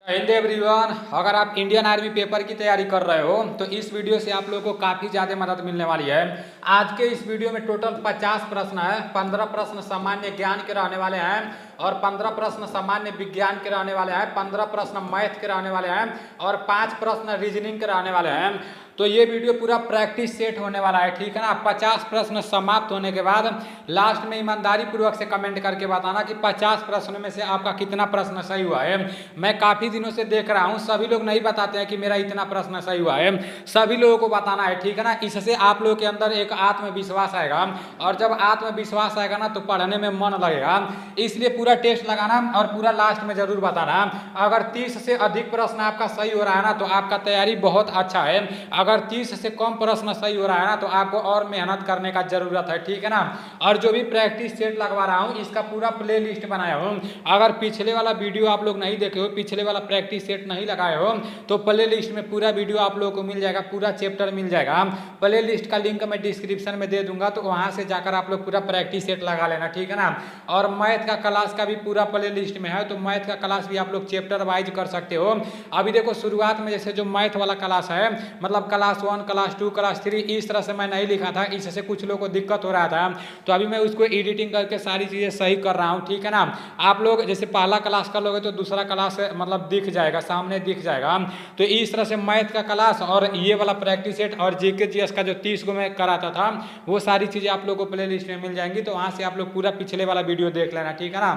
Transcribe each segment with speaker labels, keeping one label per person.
Speaker 1: Hind everyone, अगर आप Indian army paper की तैयारी कर रहे हो तो इस वीडियो से आप लोगों को काफ़ी ज़्यादा मदद मिलने वाली है। आज के इस वीडियो में टोटल 50 प्रश्न है। 15 प्रश्न सामान्य ज्ञान के रहने वाले हैं और 15 प्रश्न सामान्य विज्ञान के रहने वाले हैं, 15 प्रश्न मैथ के रहने वाले हैं और 5 प्रश्न रीजनिंग के रहने वाले हैं। तो ये वीडियो पूरा प्रैक्टिस सेट होने वाला है, ठीक है ना। 50 प्रश्न समाप्त होने के बाद लास्ट में ईमानदारी पूर्वक से कमेंट करके बताना कि 50 प्रश्नों में से आपका कितना प्रश्न सही हुआ है। मैं काफ़ी दिनों से देख रहा हूँ, सभी लोग नहीं बताते हैं कि मेरा इतना प्रश्न सही हुआ है। सभी लोगों को बताना है, ठीक है ना। इससे आप लोगों के अंदर एक आत्मविश्वास आएगा और जब आत्मविश्वास आएगा ना तो पढ़ने में मन लगेगा। इसलिए पूरा टेस्ट लगाना और पूरा लास्ट में जरूर बताना। अगर 30 से अधिक प्रश्न आपका सही हो रहा है ना तो आपका तैयारी बहुत अच्छा है। अगर 30 से कम प्रश्न सही हो रहा है ना तो आपको और मेहनत करने का जरूरत है, ठीक है ना। और जो भी प्रैक्टिस सेट लगवा रहा हूँ इसका पूरा प्ले लिस्ट बनाया हूँ। अगर पिछले वाला वीडियो आप लोग नहीं देखे हो, पिछले वाला प्रैक्टिस सेट नहीं लगाए हो तो प्ले लिस्ट में पूरा वीडियो आप लोगों को मिल जाएगा, पूरा चैप्टर मिल जाएगा। प्ले लिस्ट का लिंक मैं डिस्क्रिप्शन में दे दूंगा, तो वहां से जाकर आप लोग पूरा प्रैक्टिस सेट लगा लेना, ठीक है ना। और मैथ का क्लास का भी पूरा प्ले लिस्ट में है, तो मैथ का क्लास भी आप लोग चैप्टर वाइज कर सकते हो। अभी देखो शुरुआत में जैसे जो मैथ वाला क्लास है, मतलब क्लास 1, क्लास 2, क्लास 3, इस तरह से मैं नहीं लिखा था, इससे कुछ लोगों को दिक्कत हो रहा था। तो अभी मैं उसको एडिटिंग करके सारी चीज़ें सही कर रहा हूँ, ठीक है ना। आप लोग जैसे पहला क्लास कर लोगे तो दूसरा क्लास मतलब दिख जाएगा, सामने दिख जाएगा। तो इस तरह से मैथ का क्लास और ये वाला प्रैक्टिस सेट और जीके जीएस का जो 30 को मैं कराता था वो सारी चीज़ें आप लोगों को प्ले लिस्ट में मिल जाएंगी। तो वहाँ से आप लोग पूरा पिछले वाला वीडियो देख लेना, ठीक है ना।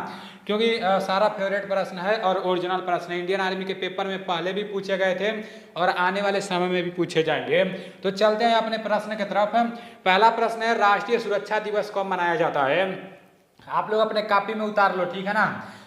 Speaker 1: क्योंकि सारा फेवरेट प्रश्न है और ओरिजिनल प्रश्न है, इंडियन आर्मी के पेपर में पहले भी पूछे गए थे और आने वाले समय में भी पूछे जाएंगे। तो चलते हैं अपने प्रश्न की तरफ। पहला प्रश्न है, राष्ट्रीय सुरक्षा दिवस कब मनाया जाता है? आप लोग अपने कॉपी में उतार लो, ठीक है ना।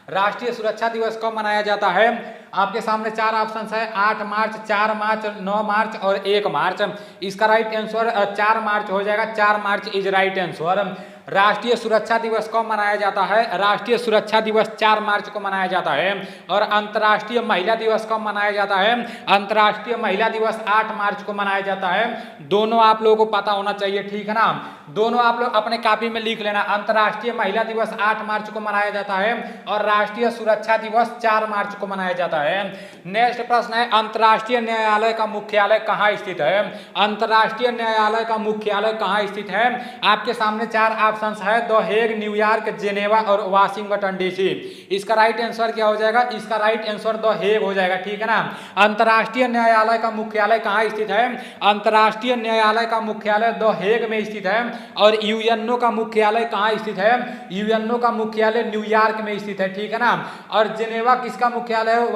Speaker 1: राष्ट्रीय सुरक्षा दिवस कब मनाया जाता है? आपके सामने 4 ऑप्शन है, 8 मार्च, 4 मार्च, 9 मार्च और 1 मार्च। इसका राइट आंसर 4 मार्च हो जाएगा। 4 मार्च इज राइट आंसर। राष्ट्रीय सुरक्षा दिवस कब मनाया जाता है? राष्ट्रीय सुरक्षा दिवस 4 मार्च को मनाया जाता है। और अंतर्राष्ट्रीय महिला दिवस कब मनाया जाता है? अंतर्राष्ट्रीय महिला दिवस 8 मार्च को मनाया जाता है। दोनों आप लोगों को पता होना चाहिए, ठीक है ना। दोनों आप लोग अपने कॉपी में लिख लेना। अंतर्राष्ट्रीय महिला दिवस 8 मार्च को मनाया जाता है और राष्ट्रीय सुरक्षा दिवस 4 मार्च को मनाया जाता है। नेक्स्ट प्रश्न है, अंतर्राष्ट्रीय न्यायालय का मुख्यालय कहाँ स्थित है? अंतर्राष्ट्रीय न्यायालय का मुख्यालय कहाँ स्थित है? आपके सामने 4 ऑप्शंस है, द हेग, न्यूयॉर्क, जेनेवा और वाशिंगटन डीसी। इसका राइट आंसर क्या हो जाएगा? इसका राइट आंसर द हेग हो जाएगा, ठीक है ना। अंतर्राष्ट्रीय न्यायालय का मुख्यालय कहाँ स्थित है? अंतर्राष्ट्रीय न्यायालय का मुख्यालय द हेग में स्थित है। और यूएनओ का मुख्यालय कहाँ स्थित है? यूएनओ का मुख्यालय न्यूयॉर्क में स्थित है, ठीक है ना। और जेनेवा किसका मुख्यालय है?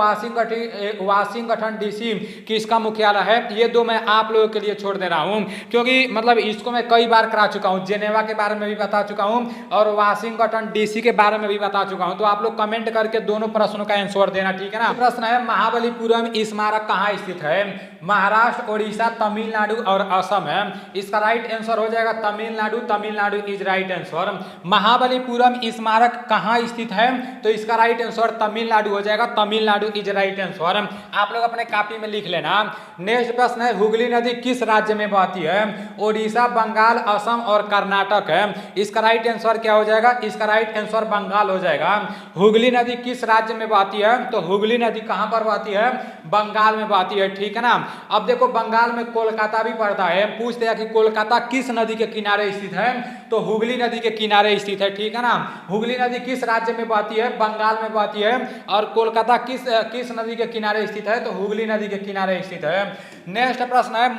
Speaker 1: वाशिंगटन डीसी किसका मुख्यालय है? ये दो मैं आप लोगों के लिए छोड़ दे रहा हूँ, क्योंकि मतलब इसको मैं कई बार करा चुका हूँ। जेनेवा के बारे में भी बता चुका हूँ और वाशिंगटन डीसी के बारे में भी बता चुका हूँ। तो आप लोग कमेंट करके दोनों प्रश्नों का आंसर देना, ठीक है ना। प्रश्न है, महाबलीपुरम स्मारक कहाँ स्थित है? महाराष्ट्र, ओडिशा, तमिलनाडु और असम है। इसका राइट आंसर हो जाएगा Tamil Nadu. Tamil Nadu is right answer. Mahabalipuram स्मारक कहाँ स्थित है? तो इसका राइट आंसर तमिलनाडु हो जाएगा। Tamil Nadu is right answer. आप लोग अपने कॉपी में लिख लेना। नेक्स्ट प्रश्न है, हुगली नदी किस राज्य में बहती है? ओडिशा, बंगाल, असम और कर्नाटक है। इसका राइट आंसर क्या हो जाएगा? इसका राइट आंसर बंगाल हो जाएगा। हुगली नदी किस राज्य में बहती है? तो हुगली नदी कहां पर बहती है? बंगाल में बहती है, ठीक है ना। अब देखो बंगाल में कोलकाता भी पड़ता है। पूछते हैं कि कोलकाता किस नदी के किनारे स्थित है? तो हुगली नदी के किनारे स्थित है, ठीक है ना। हुगली नदी किस राज्य में बहती है? बंगाल में बहती है। और कोलकाता किस नदी के किनारे स्थित है? तो हुगली नदी के किनारे स्थित है। नेक्स्ट प्रश्न है,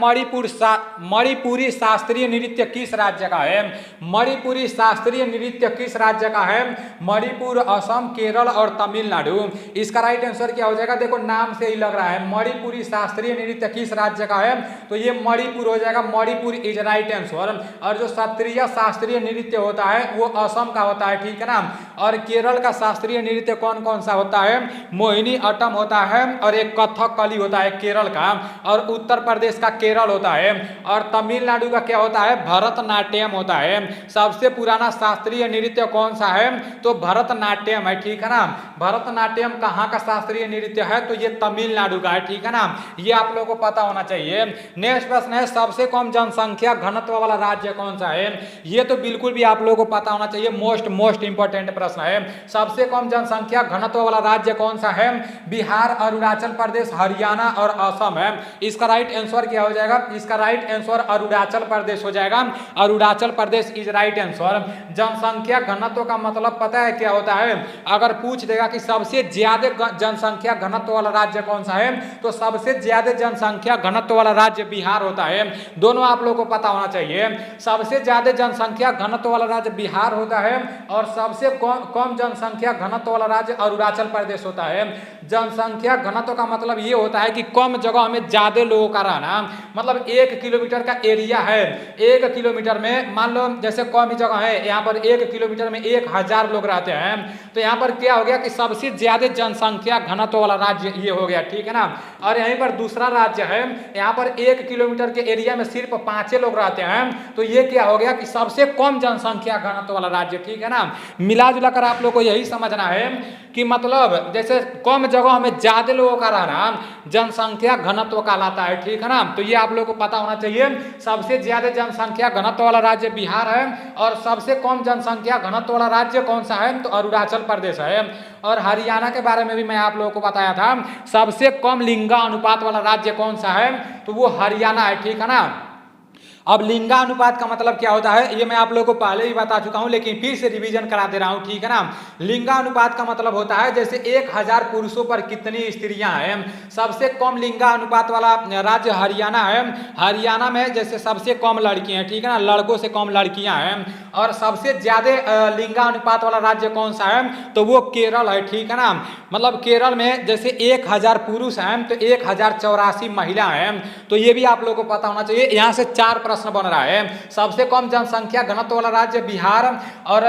Speaker 1: मणिपुरी शास्त्रीय नृत्य किस राज्य का है? मणिपुरी शास्त्रीय नृत्य किस राज्य का है? मणिपुर, असम, केरल और तमिलनाडु। इसका राइट आंसर क्या हो जाएगा? देखो नाम से ही लग रहा है, मणिपुरी शास्त्रीय नृत्य किस राज्य का है? तो ये मणिपुर हो जाएगा। Manipur is right answer. और जो शास्त्रीय नृत्य होता है वो असम का होता है, ठीक है ना। और केरल का शास्त्रीय नृत्य कौन कौन सा होता है? मोहिनी अट्टम होता है और एक कथकली होता है केरल का। और उत्तर प्रदेश का केरल होता है। और तमिलनाडु का क्या होता है, भरतनाट्यम होता है। सबसे पुराना शास्त्रीय नृत्य कौन सा है, तो भरतनाट्यम है, ठीक है ना। भरतनाट्यम कहाँ का शास्त्रीय नृत्य है, तो ये तमिलनाडु का है, ठीक है ना। ये आप लोगों को पता होना चाहिए। नेक्स्ट प्रश्न है सबसे कम जनसंख्या घनत्व वाला राज्य कौन सा है। ये तो बिल्कुल भी आप लोगों को पता होना चाहिए, मोस्ट इंपॉर्टेंट प्रश्न है। सबसे कम जनसंख्या घनत्व वाला राज्य कौन सा है, बिहार, अरुणाचल प्रदेश, हरियाणा और असम है। इसका राइट आंसर क्या हो जाएगा, इसका राइट आंसर अरुणाचल प्रदेश हो जाएगा। Arunachal Pradesh is right answer. जनसंख्या घनत्व का मतलब पता है क्या होता है, अगर पूछ देगा कि सबसे ज्यादा जनसंख्या घनत्व वाला राज्य कौन सा है, तो सबसे ज्यादा जनसंख्या घनत्व वाला राज्य बिहार होता है। दोनों आप लोगों को पता होना चाहिए। सबसे ज्यादा जनसंख्या घनत्व वाला राज्य बिहार होता है और सबसे कम जनसंख्या घनत्व वाला राज्य अरुणाचल प्रदेश होता है। जनसंख्या घनत्व का मतलब ये होता है कि कम जगह में ज्यादा लोगों का रहना। मतलब 1 किलोमीटर का एरिया है, 1 किलोमीटर में मान लो जैसे कम ही जगह है, यहाँ पर 1 किलोमीटर में 1000 लोग रहते हैं, तो यहाँ पर क्या हो गया कि सबसे ज्यादा जनसंख्या घनत्व वाला राज्य ये हो गया, ठीक है ना। और यहीं पर दूसरा राज्य है, यहाँ पर 1 किलोमीटर के एरिया में सिर्फ 5 लोग रहते हैं, तो ये क्या हो गया कि सबसे कम जनसंख्या घनत्व वाला राज्य, ठीक है ना। मिला जुला कर आप लोग को यही समझना है कि मतलब जैसे कम जगह में ज्यादा लोगों का रहना जनसंख्या घनत्व कहलाता है, ठीक है ना। तो ये आप लोग को पता होना चाहिए। सबसे ज्यादा जनसंख्या घनत्व वाला राज्य बिहार है और सबसे कम जनसंख्या घनत्व वाला राज्य कौन सा है, तो अरुणाचल प्रदेश है। और हरियाणा के बारे में भी मैं आप लोगों को बताया था, सबसे कम लिंगा अनुपात वाला राज्य कौन सा है, तो वो हरियाणा है, ठीक है ना। अब लिंगानुपात का मतलब क्या होता है, ये मैं आप लोगों को पहले ही बता चुका हूं, लेकिन फिर से रिवीजन करा दे रहा हूं, ठीक है ना। लिंगानुपात का मतलब होता है जैसे 1000 पुरुषों पर कितनी स्त्रियां हैं। सबसे कम लिंगानुपात वाला राज्य हरियाणा है। हरियाणा में जैसे सबसे कम लड़कियां हैं, ठीक है ना, लड़कों से कम लड़कियां हैं। और सबसे ज्यादा लिंगानुपात वाला राज्य कौन सा है, तो वो केरल है, ठीक है ना। मतलब केरल में जैसे 1000 पुरुष हैं तो 1084 महिला हैं। तो ये भी आप लोगों को पता होना चाहिए। यहाँ से 4 प्रश्न बन रहा है। सबसे कम जनसंख्या घनत्व वाला राज्य बिहार, और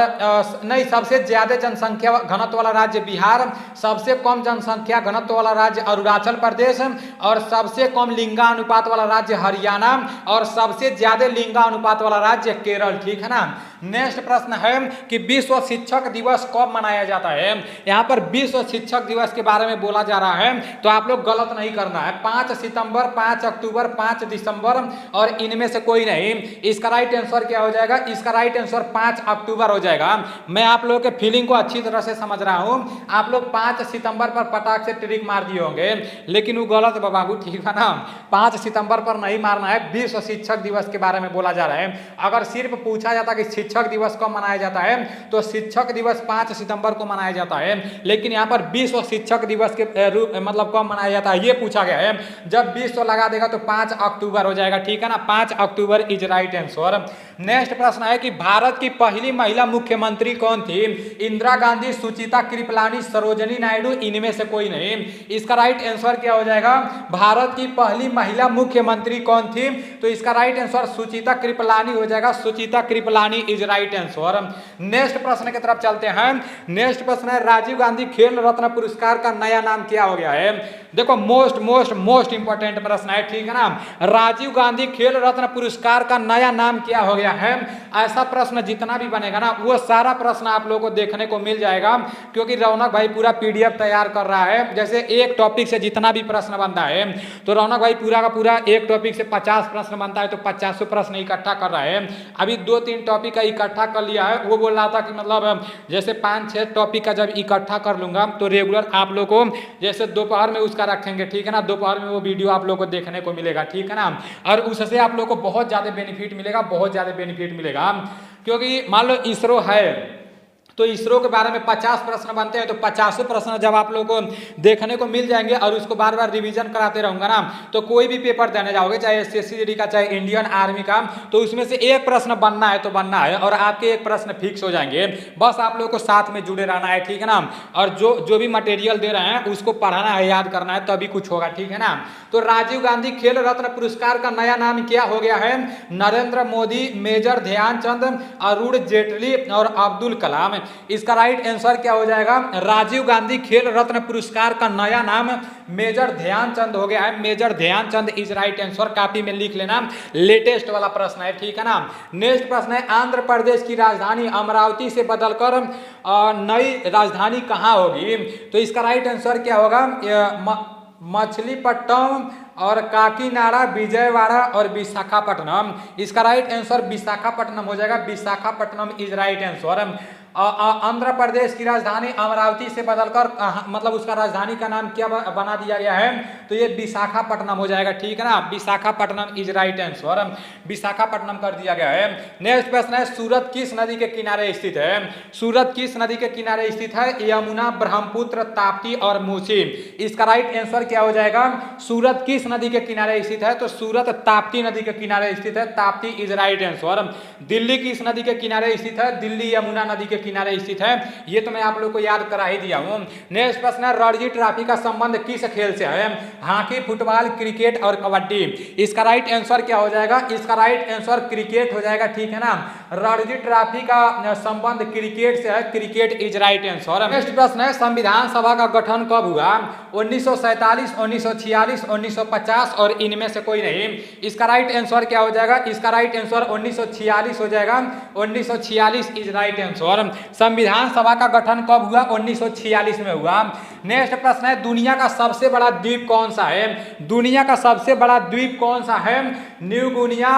Speaker 1: नहीं, सबसे ज्यादा जनसंख्या घनत्व वाला राज्य बिहार, सबसे कम जनसंख्या घनत्व वाला राज्य अरुणाचल प्रदेश, और सबसे कम लिंगानुपात वाला राज्य हरियाणा, और सबसे ज्यादा लिंगानुपात वाला राज्य केरल, ठीक है ना। नेक्स्ट प्रश्न है कि विश्व शिक्षक दिवस कब मनाया जाता है। यहाँ पर विश्व शिक्षक दिवस के बारे में बोला जा रहा है, तो आप लोग गलत नहीं करना है। 5 सितंबर, 5 अक्टूबर, 5 दिसंबर और इनमें से कोई नहीं। इसका राइट आंसर क्या हो जाएगा, इसका राइट आंसर 5 अक्टूबर हो जाएगा। मैं आप लोगों के फीलिंग को अच्छी तरह से समझ रहा हूँ। आप लोग 5 सितंबर पर पटाख से ट्रिक मार दिए होंगे, लेकिन वो गलत है बाबू, ठीक है ना। 5 सितंबर पर नहीं मारना है। विश्व शिक्षक दिवस के बारे में बोला जा रहा है। अगर सिर्फ पूछा जाता कि शिक्षक दिवस कब मनाया जाता है, तो शिक्षक दिवस 5 सितंबर को मनाया जाता है। लेकिन यहाँ पर विश्व शिक्षक दिवस के रूप मतलब कब मनाया जाता है ये पूछा गया है। जब विश्व लगा देगा तो 5 अक्टूबर हो जाएगा, ठीक है ना। 5 October is right answer. Next प्रश्न है कि भारत की पहली महिला मुख्यमंत्री कौन थी। इंदिरा गांधी, सुचिता कृपलानी, सरोजनी नायडू, इनमें से कोई नहीं। इसका राइट आंसर क्या हो जाएगा, भारत की पहली महिला मुख्यमंत्री कौन थी, तो इसका राइट आंसर सुचिता कृपलानी हो जाएगा। Suchita Kripalani is right answer. Next प्रश्न की तरफ चलते हैं। नेक्स्ट प्रश्न है राजीव गांधी खेल रत्न पुरस्कार का नया नाम क्या हो गया है। देखो मोस्ट इंपॉर्टेंट प्रश्न है, ठीक है ना। राजीव गांधी खेल रत्न पुरस्कार का नया नाम क्या हो गया है। ऐसा प्रश्न जितना भी बनेगा ना, वो सारा प्रश्न आप लोगों को देखने को मिल जाएगा, क्योंकि रौनक भाई पूरा पीडीएफ तैयार कर रहा है। जैसे एक टॉपिक से जितना भी प्रश्न बनता है, तो रौनक भाई पूरा का पूरा एक टॉपिक से 50 प्रश्न बनता है, तो 50 प्रश्न इकट्ठा कर रहा है। अभी 2-3 टॉपिक का इकट्ठा कर लिया है। वो बोल रहा था कि मतलब जैसे 5-6 टॉपिक का जब इकट्ठा कर लूंगा तो रेगुलर आप लोग को जैसे दोपहर में उसका रखेंगे, ठीक है ना। दोपहर में वो वीडियो आप लोग को देखने को मिलेगा, ठीक है ना। और उससे आप लोग को बहुत ज़्यादा बेनिफिट मिलेगा, बहुत ज़्यादा बेनिफिट मिलेगा। क्योंकि मान लो इसरो है, तो इसरो के बारे में 50 प्रश्न बनते हैं, तो 50 प्रश्न जब आप लोगों को देखने को मिल जाएंगे और उसको बार बार रिवीजन कराते रहूंगा ना, तो कोई भी पेपर देने जाओगे, चाहे एसएससी का, चाहे इंडियन आर्मी का, तो उसमें से एक प्रश्न बनना है तो बनना है, और आपके एक प्रश्न फिक्स हो जाएंगे। बस आप लोग को साथ में जुड़े रहना है, ठीक है ना। और जो भी मटेरियल दे रहे हैं उसको पढ़ना है, याद करना है, तभी कुछ होगा, ठीक है ना। तो राजीव गांधी खेल रत्न पुरस्कार का नया नाम क्या हो गया है, नरेंद्र मोदी, मेजर ध्यानचंद, अरुण जेटली और अब्दुल कलाम। इसका राइट आंसर क्या हो जाएगा? राजीव गांधी खेल रत्न पुरस्कार का नया नाम मेजर ध्यानचंद हो गया है। Major Dhyanchand is right answer, copy में लिख लेना, लेटेस्ट वाला प्रश्न है, ठीक है ना। नेक्स्ट प्रश्न है, आंध्र प्रदेश की राजधानी अमरावती से बदलकर नई राजधानी कहाँ होगी? तो इसका राइट आंसर क्या होगा? मछलीपट्टनम और काकीनाडा, विजयवाड़ा और विशाखापट्टनम। इसका राइट आंसर विशाखापट्टनम हो जाएगा। Visakhapatnam is right answer. Andhra Pradesh की राजधानी अमरावती से बदलकर मतलब उसका राजधानी का नाम क्या बना दिया गया है? तो ये विशाखापट्टनम हो जाएगा, ठीक है ना। Visakhapatnam is right answer, Visakhapatnam कर दिया गया है। नेक्स्ट प्रश्न है, सूरत किस नदी के किनारे स्थित है? सूरत किस नदी के किनारे स्थित है? यमुना, ब्रह्मपुत्र, ताप्ती और मूसी। इसका राइट आंसर क्या हो जाएगा? सूरत किस नदी के किनारे स्थित है? तो सूरत ताप्ती नदी के किनारे स्थित है, Tapti is right answer. Delhi किस नदी के किनारे स्थित है? दिल्ली यमुना नदी के किनारे स्थित है। ये तो मैं आप लोग को याद करा ही दिया हूं। नेक्स्ट प्रश्न है, रणजी ट्रॉफी का संबंध किस खेल से है? हॉकी, फुटबॉल, क्रिकेट और कबड्डी। इसका राइट आंसर क्या हो जाएगा? इसका राइट आंसर क्रिकेट हो जाएगा, ठीक है ना। रणजी ट्रॉफी का संबंध क्रिकेट से है, cricket is right answer. Next प्रश्न है, संविधान सभा का गठन कब हुआ? 1947, 1946, 1950 और इनमें से कोई नहीं। इसका राइट आंसर क्या हो जाएगा? इसका राइट आंसर 1946 हो जाएगा। 1946 इज राइट आंसर। संविधान सभा का गठन कब हुआ? 1946 में हुआ। नेक्स्ट प्रश्न है, दुनिया का सबसे बड़ा द्वीप कौन सा है? दुनिया का सबसे बड़ा द्वीप कौन सा है? न्यू गुनिया,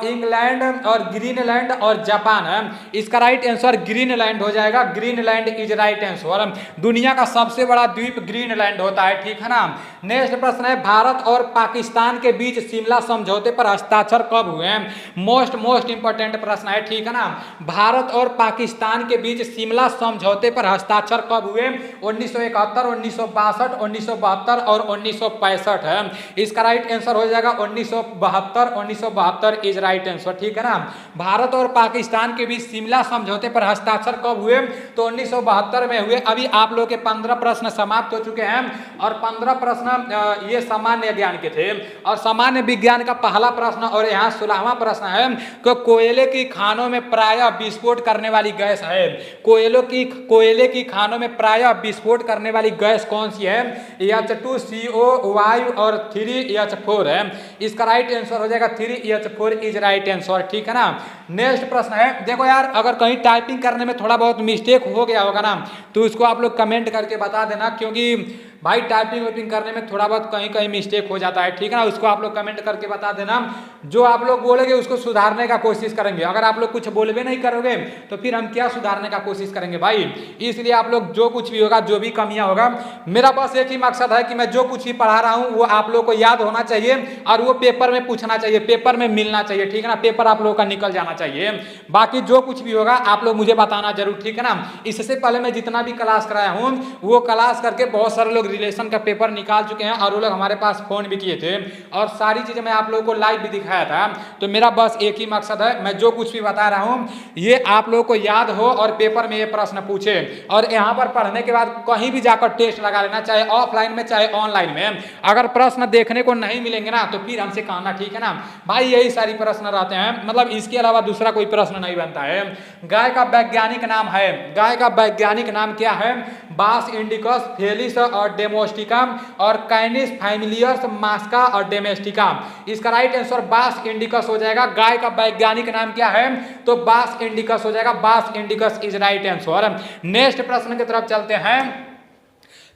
Speaker 1: इंग्लैंड और ग्रीनलैंड और जापान है। इसका राइट आंसर ग्रीनलैंड हो जाएगा। Greenland is right answer. दुनिया का सबसे बड़ा द्वीप ग्रीनलैंड होता है, ठीक है ना। नेक्स्ट प्रश्न है, भारत और पाकिस्तान के बीच शिमला समझौते पर हस्ताक्षर कब हुए? मोस्ट इंपॉर्टेंट प्रश्न है, ठीक है ना। भारत और पाकिस्तान के बीच शिमला समझौते पर हस्ताक्षर कब हुए? 1971, 1962, 1972 और 1965 है। इसका राइट आंसर हो जाएगा 1972। 1972 इज राइट आंसर, ठीक है ना। भारत और पाकिस्तान के बीच शिमला समझौते पर हस्ताक्षर कब हुए? तो 1972 में हुए। अभी आप लोग के 15 प्रश्न समाप्त हो चुके हैं और 15 प्रश्न ये सामान्य ज्ञान के थे और सामान्य विज्ञान का पहला प्रश्न और यहाँ 16वां प्रश्न है कि कोयले की खानों में प्रायः विस्फोट करने वाली गैस है। कोयले की खानों में प्रायः विस्फोट करने वाली गैस कौन सी है? H2CO, वायु और 3H4 है। इसका राइट आंसर हो जाएगा 3H4 इज राइट आंसर, ठीक है ना। नेक्स्ट प्रश्न है, देखो यार अगर कहीं टाइपिंग करने में थोड़ा बहुत मिस्टेक हो गया होगा ना तो उसको आप लोग कमेंट करके बता देना, क्योंकि भाई टाइपिंग वाइपिंग करने में थोड़ा बहुत कहीं मिस्टेक हो जाता है, ठीक है ना। उसको आप लोग कमेंट करके बता देना। जो आप लोग बोलेंगे उसको सुधारने का कोशिश करेंगे। अगर आप लोग कुछ बोलबे नहीं करोगे तो फिर हम क्या सुधारने का कोशिश करेंगे भाई। इसलिए आप लोग जो कुछ भी होगा, जो भी कमियां होगा, मेरा बस एक ही मकसद है कि मैं जो कुछ भी पढ़ा रहा हूँ वो आप लोग को याद होना चाहिए और वो पेपर में पूछना चाहिए, पेपर में मिलना चाहिए, ठीक है ना। पेपर आप लोगों का निकल जाना चाहिए। बाकी जो कुछ भी होगा आप लोग मुझे बताना जरूर, ठीक है ना। इससे पहले मैं जितना भी क्लास कराया हूँ वो क्लास करके बहुत सारे लोग रिलेशन का पेपर निकाल चुके हैं और वो लोग हमारे पास फोन भी किए थे और सारी चीजें मैं आप लोगों को लाइव भी दिखाया था। तो मेरा बस एक ही मकसद है, मैं जो कुछ भी बता रहा हूं ये आप लोगों को याद हो और पेपर में ये प्रश्न पूछे और यहाँ पर पढ़ने के बाद कहीं भी जाकर टेस्ट लगा लेना, चाहे ऑफलाइन में चाहे ऑनलाइन में। अगर प्रश्न देखने को नहीं मिलेंगे ना तो फिर हमसे कहना, ठीक है ना भाई। यही सारी प्रश्न रहते हैं, मतलब इसके अलावा दूसरा कोई प्रश्न नहीं बनता है। गाय का वैज्ञानिक नाम है, गाय का वैज्ञानिक नाम क्या है? बास इंडिकस, फेलिस और डेमोस्टिका और कैनिस फैमिलियर्स, मास्का और डेमेस्टिका। इसका राइट आंसर बास इंडिकस हो जाएगा। गाय का वैज्ञानिक नाम क्या है? तो बास इंडिकस हो जाएगा। बास indicus is right answer. Next प्रश्न की तरफ चलते हैं।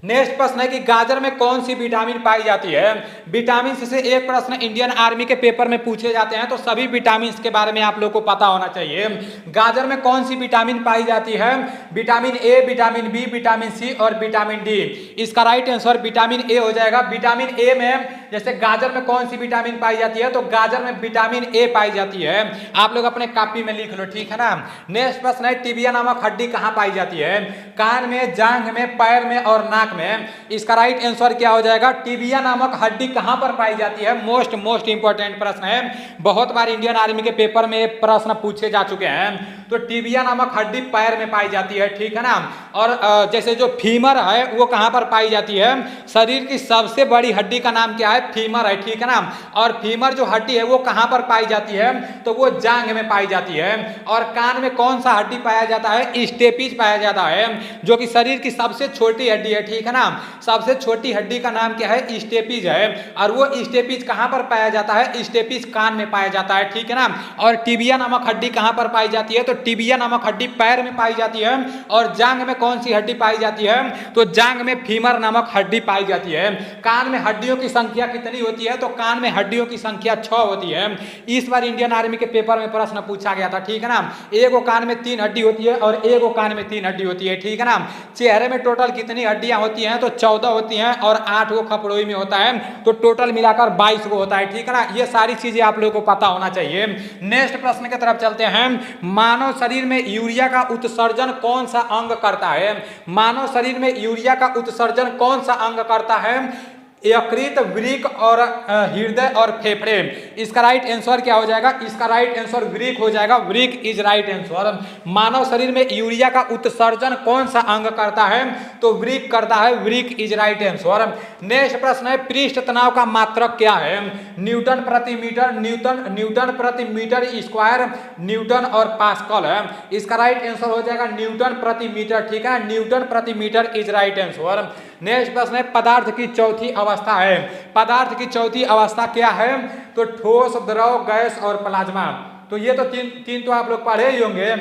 Speaker 1: नेक्स्ट प्रश्न है कि गाजर में कौन सी विटामिन पाई जाती है? विटामिन से एक प्रश्न इंडियन आर्मी के पेपर में पूछे जाते हैं, तो सभी विटामिन के बारे में आप लोग को पता होना चाहिए। गाजर में कौन सी विटामिन पाई जाती है? Vitamin A, vitamin B, vitamin C और विटामिन डी। इसका राइट आंसर विटामिन ए हो जाएगा। विटामिन ए में जैसे गाजर में कौन सी विटामिन पाई जाती है? तो गाजर में विटामिन ए पाई जाती है। आप लोग अपने कॉपी में लिख लो, ठीक है ना। नेक्स्ट प्रश्न है, टिबिया नामक हड्डी कहाँ पाई जाती है? कान में, जांघ में, पैर में और नाक में। इसका राइट आंसर क्या हो जाएगा? टिबिया नामक हड्डी कहां पर पाई जाती है? मोस्ट इंपॉर्टेंट प्रश्न है, बहुत बार इंडियन आर्मी के पेपर में प्रश्न पूछे जा चुके हैं। तो टिबिया नामक हड्डी पैर में पाई जाती है, ठीक है ना। और जैसे जो फीमर है वो कहाँ पर पाई जाती है? शरीर की सबसे बड़ी हड्डी का नाम क्या है? फीमर है, ठीक है ना। और फीमर जो हड्डी है वो कहाँ पर पाई जाती है? तो वो जांघ में पाई जाती है। और कान में कौन सा हड्डी पाया जाता है? स्टेपिज पाया जाता है, जो कि शरीर की सबसे छोटी हड्डी है, ठीक है ना। सबसे छोटी हड्डी का नाम क्या है? स्टेपिज है। और वो स्टेपिज कहाँ पर पाया जाता है? स्टेपिज कान में पाया जाता है, ठीक है ना। और टिबिया नामक हड्डी कहाँ पर पाई जाती है? तो टिबिया नामक हड्डी पैर में पाई जाती है। और जांघ में कौन सी हड्डी पाई जाती है? तो जांघ में फीमर नामक हड्डी पाई जाती है। कान में हड्डियों की संख्या कितनी होती है? तो कान में हड्डियों की संख्या 6 होती है। इस बार इंडियन आर्मी के पेपर में प्रश्न पूछा गया था, ठीक है ना। एक कान में 3 हड्डी होती है और एक कान में 3 हड्डी होती है, ठीक है ना। चेहरे में टोटल कितनी हड्डियां होती हैं? तो 14 होती हैं और 8 वो खपड़ोई में होता है, तो टोटल मिलाकर 22 को होता है, ठीक है ना। ये सारी चीजें आप लोगों को पता होना चाहिए। नेक्स्ट प्रश्न की तरफ चलते हैं। मानव शरीर में यूरिया का उत्सर्जन कौन सा अंग करता है? मानव शरीर में यूरिया का उत्सर्जन कौन सा अंग करता है? यकृत, वृक्क और हृदय और फेफड़े। इसका राइट आंसर क्या हो जाएगा? इसका राइट आंसर वृक्क हो जाएगा। वृक्क इज राइट आंसर। मानव शरीर में यूरिया का उत्सर्जन कौन सा अंग करता है? तो वृक्क करता है। वृक्क इज राइट आंसर। नेक्स्ट प्रश्न है, पृष्ठ तनाव का मात्रक क्या है? न्यूटन प्रति मीटर, न्यूटन प्रति मीटर स्क्वायर, न्यूटन और पास्कल है। इसका राइट आंसर हो जाएगा न्यूटन प्रति मीटर, ठीक है। न्यूटन प्रति metre is right answer. Next प्रश्न है, पदार्थ की चौथी अवस्था है। पदार्थ की चौथी अवस्था क्या है? तो ठोस, द्रव, गैस और प्लाज्मा। तो ये तो तीन तो आप लोग पढ़े ही होंगे,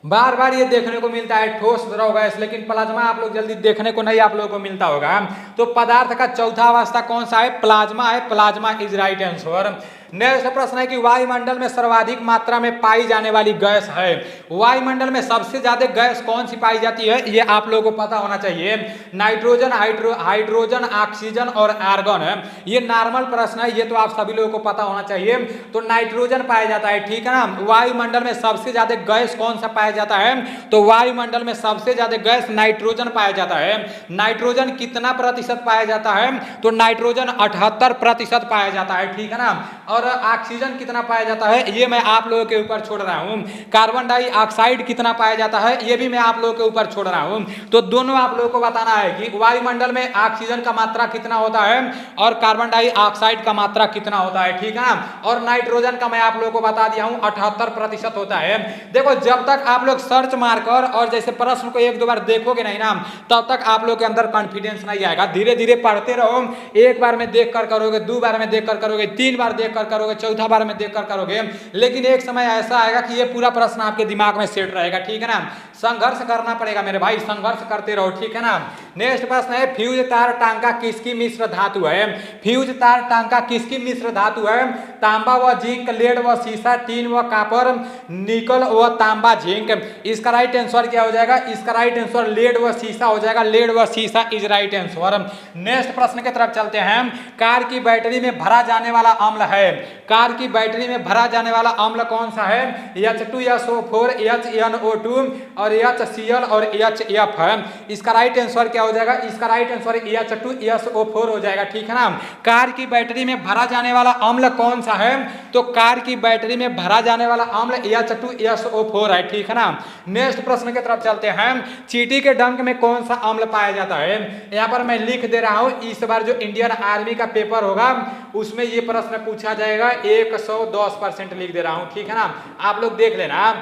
Speaker 1: बार बार ये देखने को मिलता है, ठोस, द्रव, गैस, लेकिन प्लाज्मा आप लोग जल्दी देखने को नहीं आप लोगों को मिलता होगा। तो पदार्थ का चौथा अवस्था कौन सा है? प्लाज्मा है। Plasma is right answer. Next प्रश्न है कि वायुमंडल में सर्वाधिक मात्रा में पाई जाने वाली गैस है। वायुमंडल में सबसे ज्यादा गैस कौन सी पाई जाती है? ये आप लोगों को पता होना चाहिए। नाइट्रोजन, हाइड्रोजन, ऑक्सीजन और आर्गन है। ये नॉर्मल प्रश्न है, ये तो आप सभी लोगों को पता होना चाहिए। तो नाइट्रोजन पाया जाता है, ठीक है ना। वायुमंडल में सबसे ज्यादा गैस कौन सा पाया जाता है? तो वायुमंडल में सबसे ज्यादा गैस नाइट्रोजन पाया जाता है। नाइट्रोजन कितना प्रतिशत पाया जाता है? तो नाइट्रोजन 78% पाया जाता है, ठीक है ना। और ऑक्सीजन कितना पाया जाता है? ये मैं आप लोगों के ऊपर छोड़ रहा हूं। कार्बन डाइऑक्साइड कितना पाया जाता है? ये भी मैं आप लोगों के ऊपर छोड़ रहा हूं। तो दोनों आप लोगों को बताना है कि वायुमंडल में ऑक्सीजन का मात्रा कितना होता है और कार्बन डाइऑक्साइड का मात्रा कितना होता है, ठीक है ना। और नाइट्रोजन का मैं आप लोगों को बता दिया हूं 78% होता है। देखो, जब तक आप लोग सर्च मारकर और जैसे प्रश्न को 1-2 बार देखोगे नहीं ना, तब तक आप लोग के अंदर कॉन्फिडेंस नहीं आएगा। धीरे धीरे पढ़ते रहो। एक बार में देख कर करोगे, 2 बार में देख कर करोगे, 3 बार देख कर करोगे, 4था बार में देख कर करोगे, लेकिन एक समय ऐसा आएगा कि ये पूरा प्रश्न आपके दिमाग में सेट रहेगा, ठीक है ना। संघर्ष करना पड़ेगा मेरे भाई, संघर्ष करते रहो, ठीक है ना। नेक्स्ट प्रश्न है, फ्यूज तार टांका किसकी मिश्र धातु है? फ्यूज तार टांका किसकी मिश्र धातु है? तांबा व जिंक, लेड व सीसा, टीन व कॉपर, निकल व तांबा जिंक। इसका राइट आंसर क्या हो जाएगा? इसका राइट आंसर लेड व सीसा हो जाएगा। लेड व सीसा इज राइट आंसर। नेक्स्ट प्रश्न की तरफ चलते हैं। कार की बैटरी में भरा जाने वाला अम्ल है। कार की बैटरी में भरा जाने वाला अम्ल कौन सा है? H2SO4, HNO2 और HCl और HF है। इसका राइट आंसर क्या हो जाएगा? इसका राइट आंसर H2SO4 हो जाएगा, ठीक है ना। कार की बैटरी में भरा जाने वाला अम्ल कौन सा है? तो कार की बैटरी में भरा जाने वाला अम्ल H2SO4 है, ठीक है ना। नेक्स्ट प्रश्न की तरफ चलते हैं। चींटी के डंक में कौन सा अम्ल पाया जाता है? यहाँ पर मैं लिख दे रहा हूं, इस बार जो इंडियन आर्मी का पेपर होगा उसमें ये प्रश्न पूछा जाएगा। 110% लिख दे रहा हूं, ठीक है ना। आप लोग देख लेना,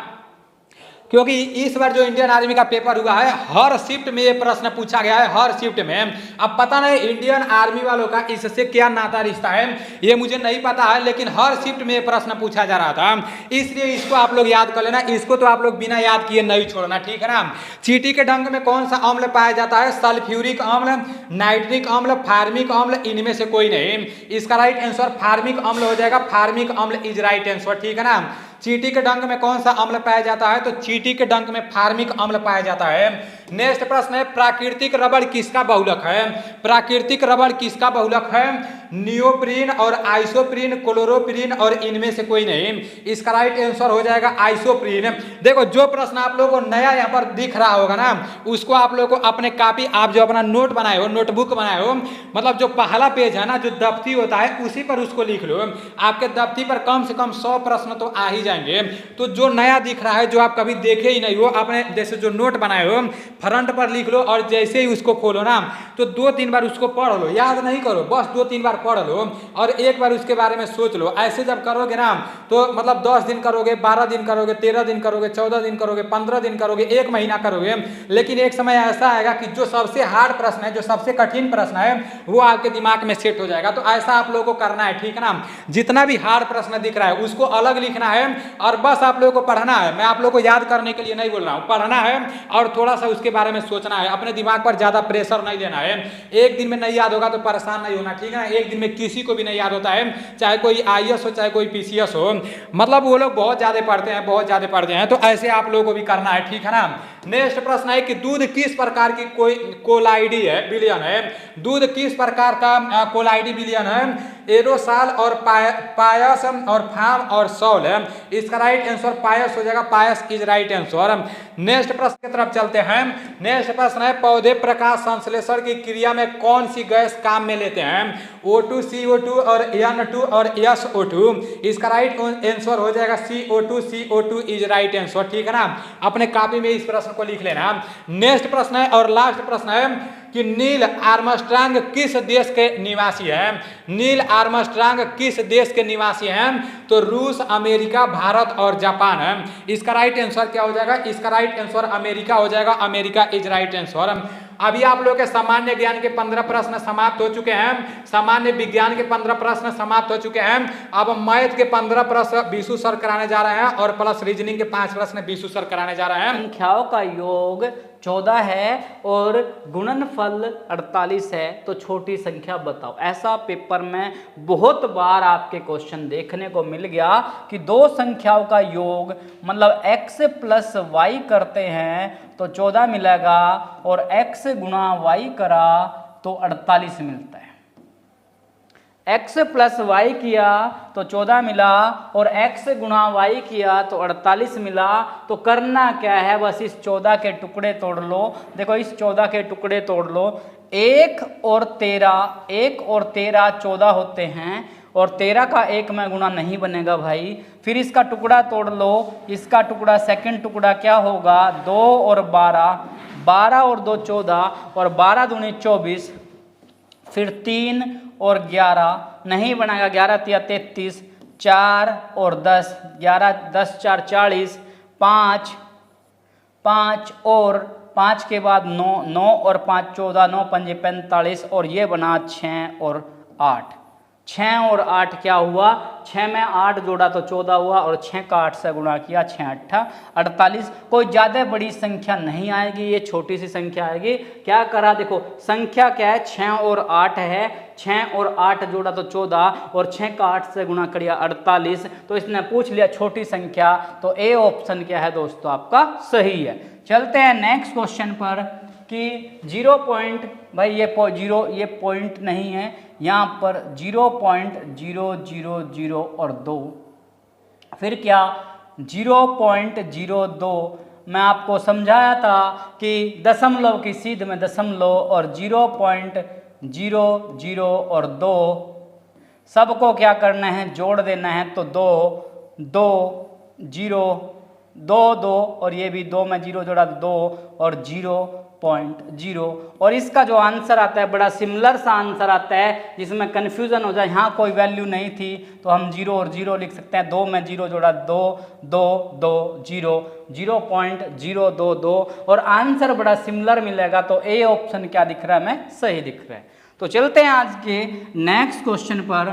Speaker 1: क्योंकि इस बार जो इंडियन आर्मी का पेपर हुआ है हर शिफ्ट में ये प्रश्न पूछा गया है, हर शिफ्ट में। अब पता नहीं इंडियन आर्मी वालों का इससे क्या नाता रिश्ता है, ये मुझे नहीं पता है, लेकिन हर शिफ्ट में ये प्रश्न पूछा जा रहा था, इसलिए इसको आप लोग याद कर लेना। इसको तो आप लोग बिना याद किए नहीं छोड़ना, ठीक है ना। चींटी के डंक में कौन सा अम्ल पाया जाता है? सल्फ्यूरिक अम्ल, नाइट्रिक अम्ल, फार्मिक अम्ल, इनमें से कोई नहीं। इसका राइट आंसर फार्मिक अम्ल हो जाएगा। फार्मिक अम्ल इज राइट आंसर, ठीक है ना। चींटी के डंक में कौन सा अम्ल पाया जाता है? तो चींटी के डंक में फार्मिक अम्ल पाया जाता है। नेक्स्ट प्रश्न है, प्राकृतिक रबड़ किसका बहुलक है? प्राकृतिक रबड़ किसका बहुलक है? नियोप्रीन और आइसोप्रीन, क्लोरोप्रीन और इनमें से कोई नहीं। इसका राइट आंसर हो जाएगा आइसोप्रीन। देखो जो प्रश्न आप लोगों को नया यहाँ पर दिख रहा होगा ना, उसको आप लोगों को अपने कॉपी, आप जो अपना नोट बनाए हो, नोटबुक बनाए हो, मतलब जो पहला पेज है ना, जो दफ्ती होता है, उसी पर उसको लिख लो। आपके दफ्ती पर कम से कम 100 प्रश्न तो आ ही जाएंगे। तो जो नया दिख रहा है, जो आप कभी देखे ही नहीं हो, अपने जैसे जो नोट बनाए हो फ्रंट पर लिख लो, और जैसे ही उसको खोलो ना तो 2-3 बार उसको पढ़ लो, याद नहीं करो, बस 2-3 बार पढ़ लो और एक बार उसके बारे में सोच लो। ऐसे जब करोगे ना तो मतलब 10 दिन करोगे, 12 दिन करोगे, 13 दिन करोगे, 14 दिन करोगे, 15 दिन करोगे, 1 महीना करोगे, लेकिन एक समय ऐसा आएगा कि जो सबसे हार्ड प्रश्न है, जो सबसे कठिन प्रश्न है, वो आपके दिमाग में सेट हो जाएगा। तो ऐसा आप लोगों को करना है, ठीक है ना। जितना भी हार्ड प्रश्न दिख रहा है उसको अलग लिखना है और बस आप लोगों को पढ़ना है। मैं आप लोगों को याद करने के लिए नहीं बोल रहा हूँ, पढ़ना है और थोड़ा सा उसके बारे में सोचना है। अपने दिमाग पर ज्यादा प्रेशर नहीं देना है। एक दिन में नहीं याद होगा तो परेशान नहीं होना, ठीक है ना। एक दिन में किसी को भी नहीं याद होता है, चाहे कोई IAS हो, चाहे कोई PCS हो, मतलब वो लोग बहुत ज्यादा पढ़ते हैं, बहुत ज्यादा पढ़ते हैं। तो ऐसे आप लोगों को भी करना है, ठीक है ना। नेक्स्ट प्रश्न है कि दूध किस प्रकार की कोई कोलाइडी है, बिलियन है। दूध किस प्रकार का कोलाइडी बिलियन है? एरोसाल और पायस और फार्म और सॉल है। इसका राइट आंसर पायस हो जाएगा, पायस इज राइट आंसर। नेक्स्ट प्रश्न की तरफ चलते हैं। नेक्स्ट प्रश्न है पौधे प्रकाश संश्लेषण की क्रिया में कौन सी गैस काम में लेते हैं? O2, CO2 और N2 और SO2। इसका राइट आंसर हो जाएगा CO2, CO2 is right answer, ठीक है ना। अपने कॉपी में इस प्रश्न को लिख लेना। नेक्स्ट प्रश्न है और लास्ट प्रश्न है कि नील आर्मस्ट्रांग किस देश के निवासी हैं? नील आर्मस्ट्रांग किस देश के निवासी हैं? तो रूस, अमेरिका, भारत और जापान है। इसका राइट आंसर क्या हो जाएगा? इसका राइट आंसर अमेरिका हो जाएगा, अमेरिका इज राइट आंसर। अभी आप लोग के सामान्य ज्ञान के 15 प्रश्न समाप्त हो चुके हैं, सामान्य विज्ञान के 15 प्रश्न समाप्त हो चुके हैं। अब मैथ के 15 प्रश्न बीसू सर कराने जा रहे हैं और प्लस रीजनिंग के 5 प्रश्न बीसू सर कराने जा रहे हैं।
Speaker 2: संख्याओं का योग 14 है और गुणनफल 48 है, तो छोटी संख्या बताओ। ऐसा पेपर में बहुत बार आपके क्वेश्चन देखने को मिल गया कि दो संख्याओं का योग मतलब x प्लस वाई करते हैं तो 14 मिलेगा और x गुणा वाई करा तो 48 मिलता है। x प्लस वाई किया तो 14 मिला और x गुणा वाई किया तो 48 मिला। तो करना क्या है, बस इस 14 के टुकड़े तोड़ लो। देखो इस 14 के टुकड़े तोड़ लो। 1 और 13 14 होते हैं और 13 का 1 में गुणा नहीं बनेगा भाई। फिर इसका टुकड़ा तोड़ लो, इसका टुकड़ा सेकंड टुकड़ा क्या होगा? 2 और 12 और 2 14 और 12 दूनी 24, फिर 3 और 11 नहीं बनेगा, 11 तिया 33, 4 और 10, 11 10 4 40, 5 और 5 के बाद 9 और 5 14, 9 पंजे 45 और ये बना 6 और 8। 6 और 8 क्या हुआ? 6 में 8 जोड़ा तो 14 हुआ और 6 का 8 से गुणा किया, 6 8 48। कोई ज़्यादा बड़ी संख्या नहीं आएगी, ये छोटी सी संख्या आएगी। क्या करा देखो, संख्या क्या है? 6 और 8 है। 6 और 8 जोड़ा तो 14 और 6 का 8 से गुणा करिया 48। तो इसने पूछ लिया छोटी संख्या, तो ए ऑप्शन क्या है दोस्तों आपका सही है। चलते हैं नेक्स्ट क्वेश्चन पर कि 0 पॉइंट, भाई ये पॉइंट नहीं है, यहाँ पर 0.000 और 2, फिर क्या 0.02। मैं आपको समझाया था कि दशमलव की सीध में दशमलव और 0.00 और 2 सबको क्या करना है? जोड़ देना है। तो 2 0 2 और ये भी 2 में 0 जोड़ा 2 और 0.0। और इसका जो आंसर आता है बड़ा सिमिलर सा आंसर आता है जिसमें कन्फ्यूजन हो जाए, यहाँ कोई वैल्यू नहीं थी तो हम 0 और 0 लिख सकते हैं। 2 में 0 जोड़ा 2 0 0.022 और आंसर बड़ा सिमिलर मिलेगा। तो ए ऑप्शन क्या दिख रहा है? हमें सही दिख रहा है। तो चलते हैं आज के नेक्स्ट क्वेश्चन पर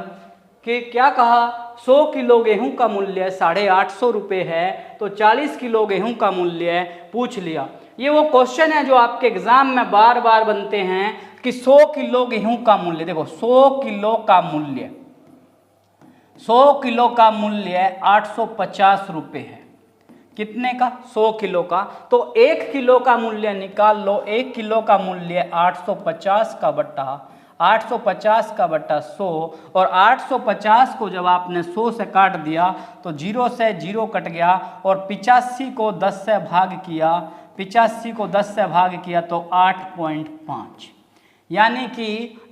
Speaker 2: कि क्या कहा, 100 किलो गेहूं का मूल्य 850 रुपये है, तो 40 किलो गेहूं का मूल्य पूछ लिया। ये वो क्वेश्चन है जो आपके एग्जाम में बार बार बनते हैं कि 100 किलो गेहूं का मूल्य, देखो 100 किलो का मूल्य 850 रुपये है। कितने का? 100 किलो का। तो 1 किलो का मूल्य निकाल लो। 1 किलो का मूल्य 850 का बटा 850 का बटा 100, और 850 को जब आपने 100 से काट दिया तो 0 से 0 कट गया, और 85 को 10 से भाग किया, 85 को 10 से भाग किया तो 8.5, यानी कि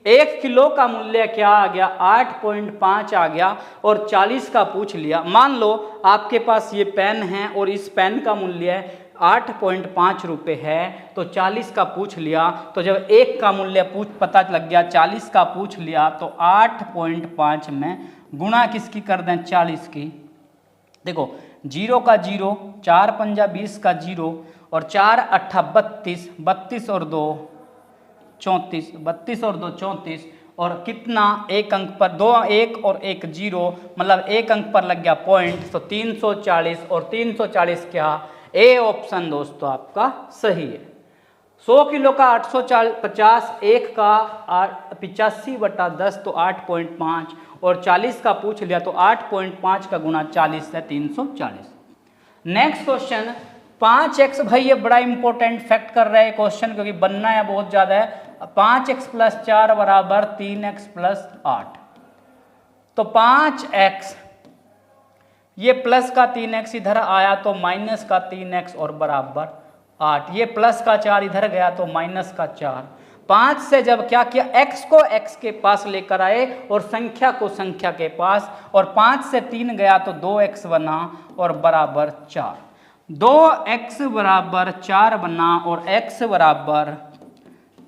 Speaker 2: 1 किलो का मूल्य क्या आ गया, 8.5 आ गया। और 40 का पूछ लिया। मान लो आपके पास ये पेन है और इस पेन का मूल्य 8.5 रुपये है, तो 40 का पूछ लिया, तो जब 1 का मूल्य पता लग गया, 40 का पूछ लिया, तो 8.5 में गुणा किसकी कर दें, 40 की। देखो 0 का 0, 4 पंजा 20 का 0, और 4 अट्ठा 32, 32 और 2 34, 32 और 2 34, और कितना एक अंक पर 2 1 और 1 0, मतलब एक अंक पर लग गया पॉइंट, तो 340, और 340 क्या, ए ऑप्शन दोस्तों आपका सही है। 100 किलो का 850, 1 का 85 बटा 10 तो 8.5, और 40 का पूछ लिया तो 8.5 का गुणा 40 है 340। नेक्स्ट क्वेश्चन 5x, भाई ये बड़ा इंपॉर्टेंट फैक्ट कर रहा है क्वेश्चन, क्योंकि बनना है बहुत ज़्यादा है। 5x + 4 बराबर 3x + 8, तो 5x, ये प्लस का 3x इधर आया तो माइनस का 3x और बराबर 8, ये प्लस का 4 इधर गया तो माइनस का 4। 5 से जब क्या किया, x को x के पास लेकर आए और संख्या को संख्या के पास, और 5 से 3 गया तो 2x बना और बराबर 4, 2x बराबर 4 बना, और x बराबर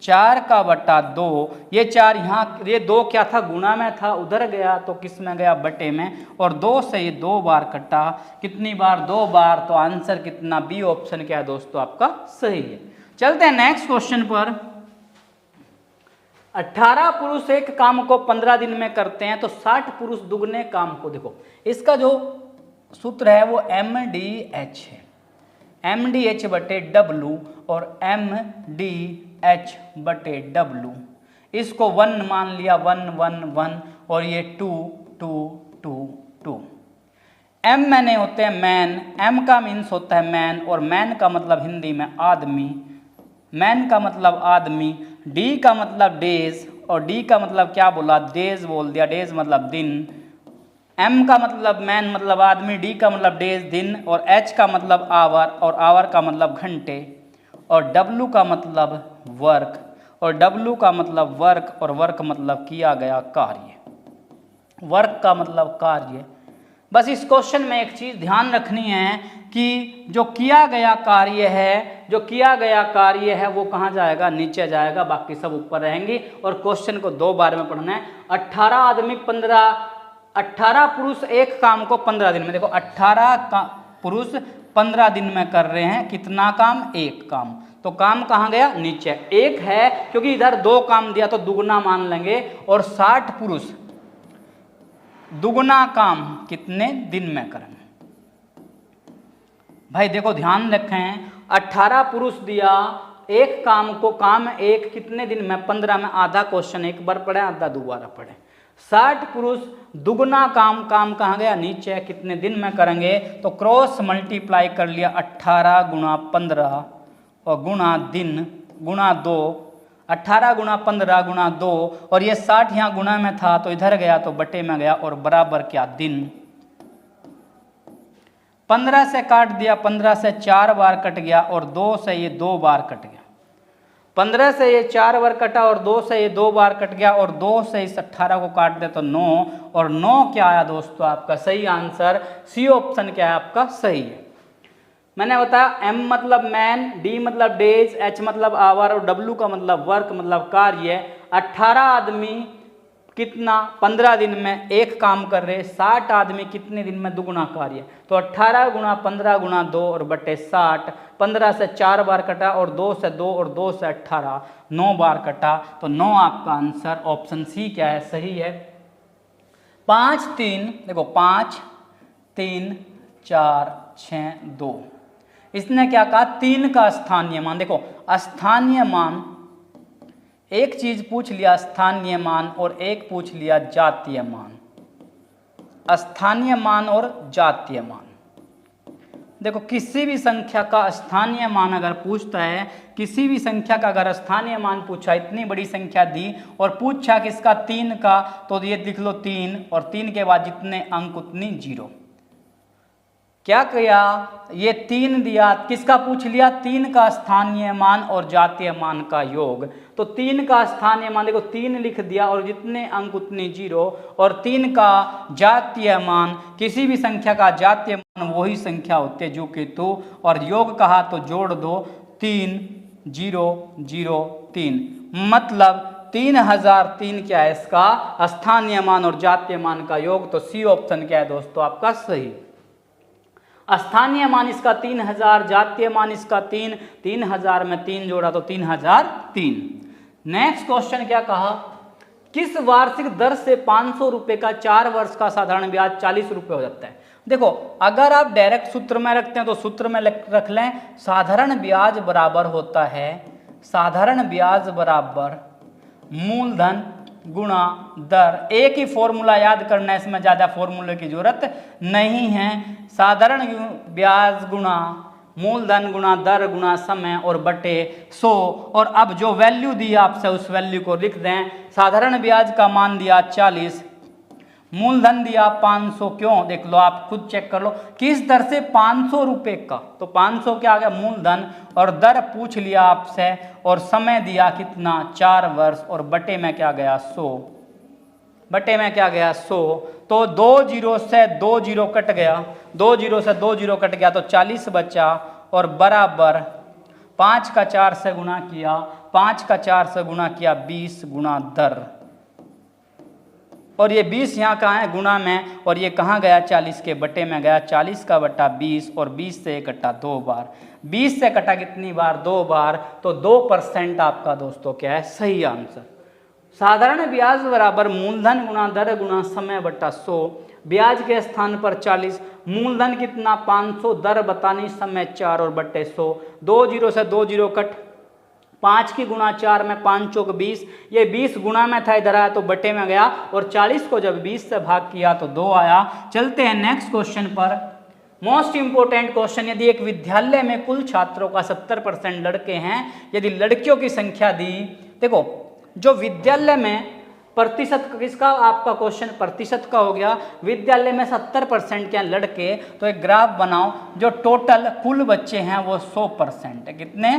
Speaker 2: 4 का बटा 2, ये 4 यहाँ, ये 2 क्या था, गुणा में था, उधर गया तो किस में गया, बटे में, और 2 से ये 2 बार कटा, कितनी बार, 2 बार, तो आंसर कितना, बी ऑप्शन क्या है दोस्तों आपका सही है। चलते हैं नेक्स्ट क्वेश्चन पर। 18 पुरुष एक काम को 15 दिन में करते हैं, तो 60 पुरुष दुगने काम को, देखो इसका जो सूत्र है वो MDH है, MDH बटे W, और MDH बटे W, इसको 1 मान लिया, 1 1 1, और ये 2 2 2 2। M मैंने होते हैं मैन, M का मीन्स होता है मैन, और मैन का मतलब हिंदी में आदमी, मैन का मतलब आदमी। D का मतलब डेज, और D का मतलब क्या बोला, डेज बोल दिया, डेज मतलब दिन। M का मतलब मैन मतलब आदमी, D का मतलब डेज दिन, और H का मतलब आवर, और आवर का मतलब घंटे, और W का मतलब वर्क, और W का मतलब वर्क, और वर्क मतलब किया गया कार्य, वर्क का मतलब कार्य। बस इस क्वेश्चन में एक चीज ध्यान रखनी है कि जो किया गया कार्य है, जो किया गया कार्य है वो कहाँ जाएगा, नीचे जाएगा, बाकी सब ऊपर रहेंगी। और क्वेश्चन को 2 बार में पढ़ना है। 18 पुरुष एक काम को 15 दिन में, देखो 18 पुरुष 15 दिन में कर रहे हैं, कितना काम, एक काम, तो काम कहाँ गया, नीचे। एक है क्योंकि इधर 2 काम दिया तो दुगना मान लेंगे, और 60 पुरुष दुगना काम कितने दिन में करेंगे। भाई देखो ध्यान रखें, 18 पुरुष दिया एक काम को, काम एक कितने दिन में, 15 में। आधा क्वेश्चन एक बार पढ़े, आधा दोबारा पढ़े। 60 पुरुष दुगना काम, काम कहाँ गया, नीचे, कितने दिन में करेंगे, तो क्रॉस मल्टीप्लाई कर लिया, 18 गुणा 15 और गुणा दिन गुणा 2, 18 गुणा 15 गुणा 2, और ये 60 यहाँ गुणा में था तो इधर गया तो बटे में गया, और बराबर क्या, दिन। 15 से काट दिया, 15 से 4 बार कट गया, और 2 से ये 2 बार कट गया। 15 से ये 4 बार कटा, और 2 से ये 2 बार कट गया, और 2 से इस 18 को काट दे तो 9, और 9 क्या आया दोस्तों आपका सही आंसर, सी ऑप्शन क्या है आपका सही है। मैंने बताया M मतलब मैन, D मतलब डेज, H मतलब आवर, और W का मतलब वर्क मतलब कार्य। 18 आदमी कितना, 15 दिन में एक काम कर रहे, 60 आदमी कितने दिन में दुगुना कार्य, तो 18 गुणा 15 गुणा 2 और बटे 60। 15 से 4 बार कटा, और 2 से 2, और 2 से 18, 9 बार कटा, तो 9 आपका आंसर ऑप्शन सी क्या है सही है। 5 3, देखो 5 3 4 6 2, इसने क्या कहा, 3 का स्थानीय मान। देखो स्थानीय मान, एक चीज पूछ लिया स्थानीय मान, और एक पूछ लिया जातीय मान। स्थानीय मान और जातीय मान, देखो किसी भी संख्या का स्थानीय मान अगर पूछता है, किसी भी संख्या का अगर स्थानीय मान पूछा, इतनी बड़ी संख्या दी और पूछा किसका 3 का, तो ये लिख लो 3 और 3 के बाद जितने अंक उतनी 0। क्या किया, ये 3 दिया, किसका पूछ लिया, 3 का स्थानीय मान और जातीय मान का योग। तो 3 का स्थानीय मान देखो 3 लिख दिया और जितने अंक उतनी 0, और 3 का जातीय मान, किसी भी संख्या का जातीय मान वही संख्या होती है जो कि 2, और योग कहा तो जोड़ दो 3 0 0 3, मतलब 3003 क्या है इसका स्थानीय मान और जातीय मान का योग। तो सी ऑप्शन क्या है दोस्तों आपका सही। स्थानीय मान इसका 3000, जातीय मान इसका 3, 3000 में 3 जोड़ा तो 3003। नेक्स्ट क्वेश्चन क्या कहा, किस वार्षिक दर से 500 रुपए का 4 वर्ष का साधारण ब्याज 40 रुपए हो जाता है। देखो अगर आप डायरेक्ट सूत्र में रखते हैं तो सूत्र में रख लें, साधारण ब्याज बराबर होता है, साधारण ब्याज बराबर मूलधन गुणा दर। एक ही फॉर्मूला याद करना है, इसमें ज़्यादा फॉर्मूले की जरूरत नहीं है। साधारण ब्याज गुणा मूलधन गुणा दर गुणा समय और बटे 100, और अब जो वैल्यू दी आपसे उस वैल्यू को लिख दें। साधारण ब्याज का मान दिया 40, मूलधन दिया 500, क्यों देख लो आप खुद चेक कर लो किस दर से 500 रुपए का, तो 500 क्या आ गया मूलधन, और दर पूछ लिया आपसे, और समय दिया कितना 4 वर्ष, और बटे में क्या गया 100, बटे में क्या गया 100। तो 2 0 से 2 0 कट गया, 2 0 से 2 0 कट गया तो 40 बचा, और बराबर 5 का 4 से गुणा किया, 5 का 4 से गुणा किया 20 गुणा दर, और ये 20 यहाँ कहाँ है गुणा में, और ये कहाँ गया 40 के बटे में गया, 40 का बटा 20, और 20 से कटा 2 बार, 20 से कटा कितनी बार 2 बार, तो 2% आपका दोस्तों क्या है सही आंसर। साधारण ब्याज बराबर मूलधन गुणा दर गुणा समय बटा 100, ब्याज के स्थान पर 40, मूलधन कितना 500, दर बतानी, समय 4 और बटे 100। 2 0 से 2 0 कट, 5 की गुणा 4 में 5 चौक 20, ये 20 गुणा में था इधर आया तो बटे में गया, और 40 को जब 20 से भाग किया तो 2 आया। चलते हैं नेक्स्ट क्वेश्चन पर। मोस्ट इंपोर्टेंट क्वेश्चन, यदि एक विद्यालय में कुल छात्रों का 70% लड़के हैं, यदि लड़कियों की संख्या दी, देखो जो विद्यालय में प्रतिशत किसका आपका क्वेश्चन प्रतिशत का हो गया, विद्यालय में 70% क्या लड़के, तो एक ग्राफ बनाओ, जो टोटल कुल बच्चे हैं वो 100% है, कितने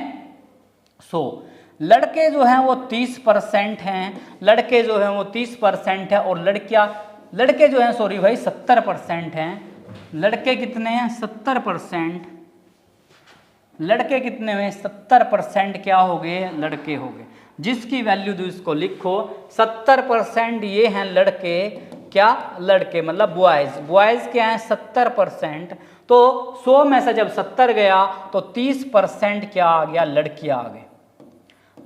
Speaker 2: 100, लड़के जो हैं वो 30% हैं, लड़के जो हैं वो 30% है, और लड़कियां लड़के जो हैं सॉरी भाई 70% हैं, लड़के कितने हैं 70%, लड़के कितने हुए 70% क्या हो गए लड़के हो गए, जिसकी वैल्यू दो इसको लिखो 70% ये हैं लड़के, क्या लड़के मतलब बॉयज, बॉयज क्या हैं 70%, तो 100 में से जब 70 गया तो 30% क्या आ गया लड़कियां आ गए,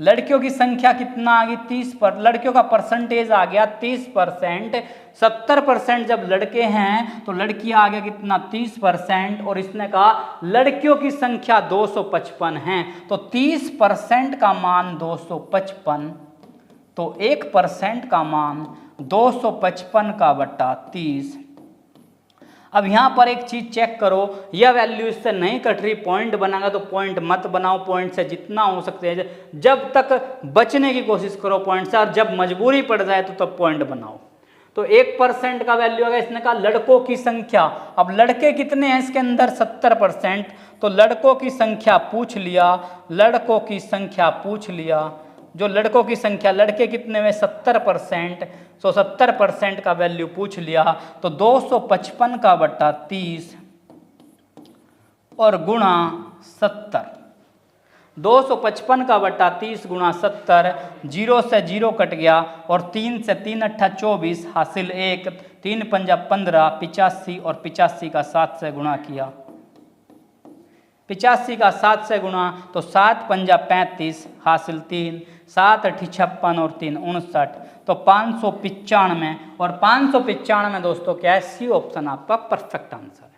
Speaker 2: लड़कियों की संख्या कितना आ गई 30 पर, लड़कियों का परसेंटेज आ गया 30%, 70% जब लड़के हैं तो लड़कियां आ गया कितना 30%, और इसने कहा लड़कियों की संख्या 255 है, तो 30% का मान 255, तो 1% का मान 255 का बटा 30। अब यहाँ पर एक चीज चेक करो, यह वैल्यू इससे नहीं कट रही, पॉइंट बनाएगा तो पॉइंट मत बनाओ, पॉइंट से जितना हो सकते हैं जब तक बचने की कोशिश करो पॉइंट से, और जब मजबूरी पड़ जाए तो तब पॉइंट बनाओ। तो 1% का वैल्यू आएगा, इसने कहा लड़कों की संख्या, अब लड़के कितने हैं इसके अंदर 70%, तो लड़कों की संख्या पूछ लिया, लड़कों की संख्या पूछ लिया, जो लड़कों की संख्या लड़के कितने में 70%, तो 70% का वैल्यू पूछ लिया, तो 255 का बटा 30 और गुणा 70, 255 का बटा 30 गुणा 70, 0 से 0 कट गया, और 3 से 3 अट्ठा 24 हासिल 1, 3 पंजा 15, 85 और 85 का 7 से गुणा किया, 85 का 7 से गुणा तो 7 पंजा 35 हासिल 3, 7 अठी 56 और 3 59, तो 595, और 595 दोस्तों क्या है सी ऑप्शन आपका परफेक्ट आंसर है।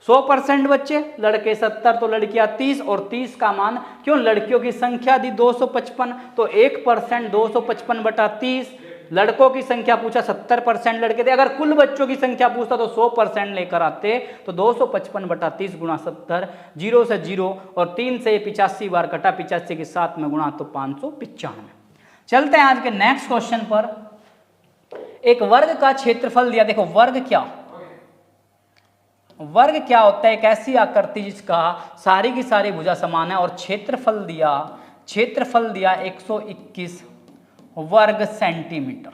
Speaker 2: 100% बच्चे, लड़के 70 तो लड़कियां 30, और 30 का मान क्यों लड़कियों की संख्या दी 255, तो 1% 255 बटा 30, लड़कों की संख्या पूछा 70% लड़के थे, अगर कुल बच्चों की संख्या पूछता तो 100% लेकर आते, तो 255/30 गुणा 70, 0 से 0 और 3 से 85 बार कटा, 85 के साथ में गुणा तो 595। चलते हैं आज के नेक्स्ट क्वेश्चन पर। एक वर्ग का क्षेत्रफल दिया, देखो वर्ग क्या होता है, एक ऐसी आकृति जिसका सारी की सारी भुजा समान है, और क्षेत्रफल दिया 121 वर्ग सेंटीमीटर।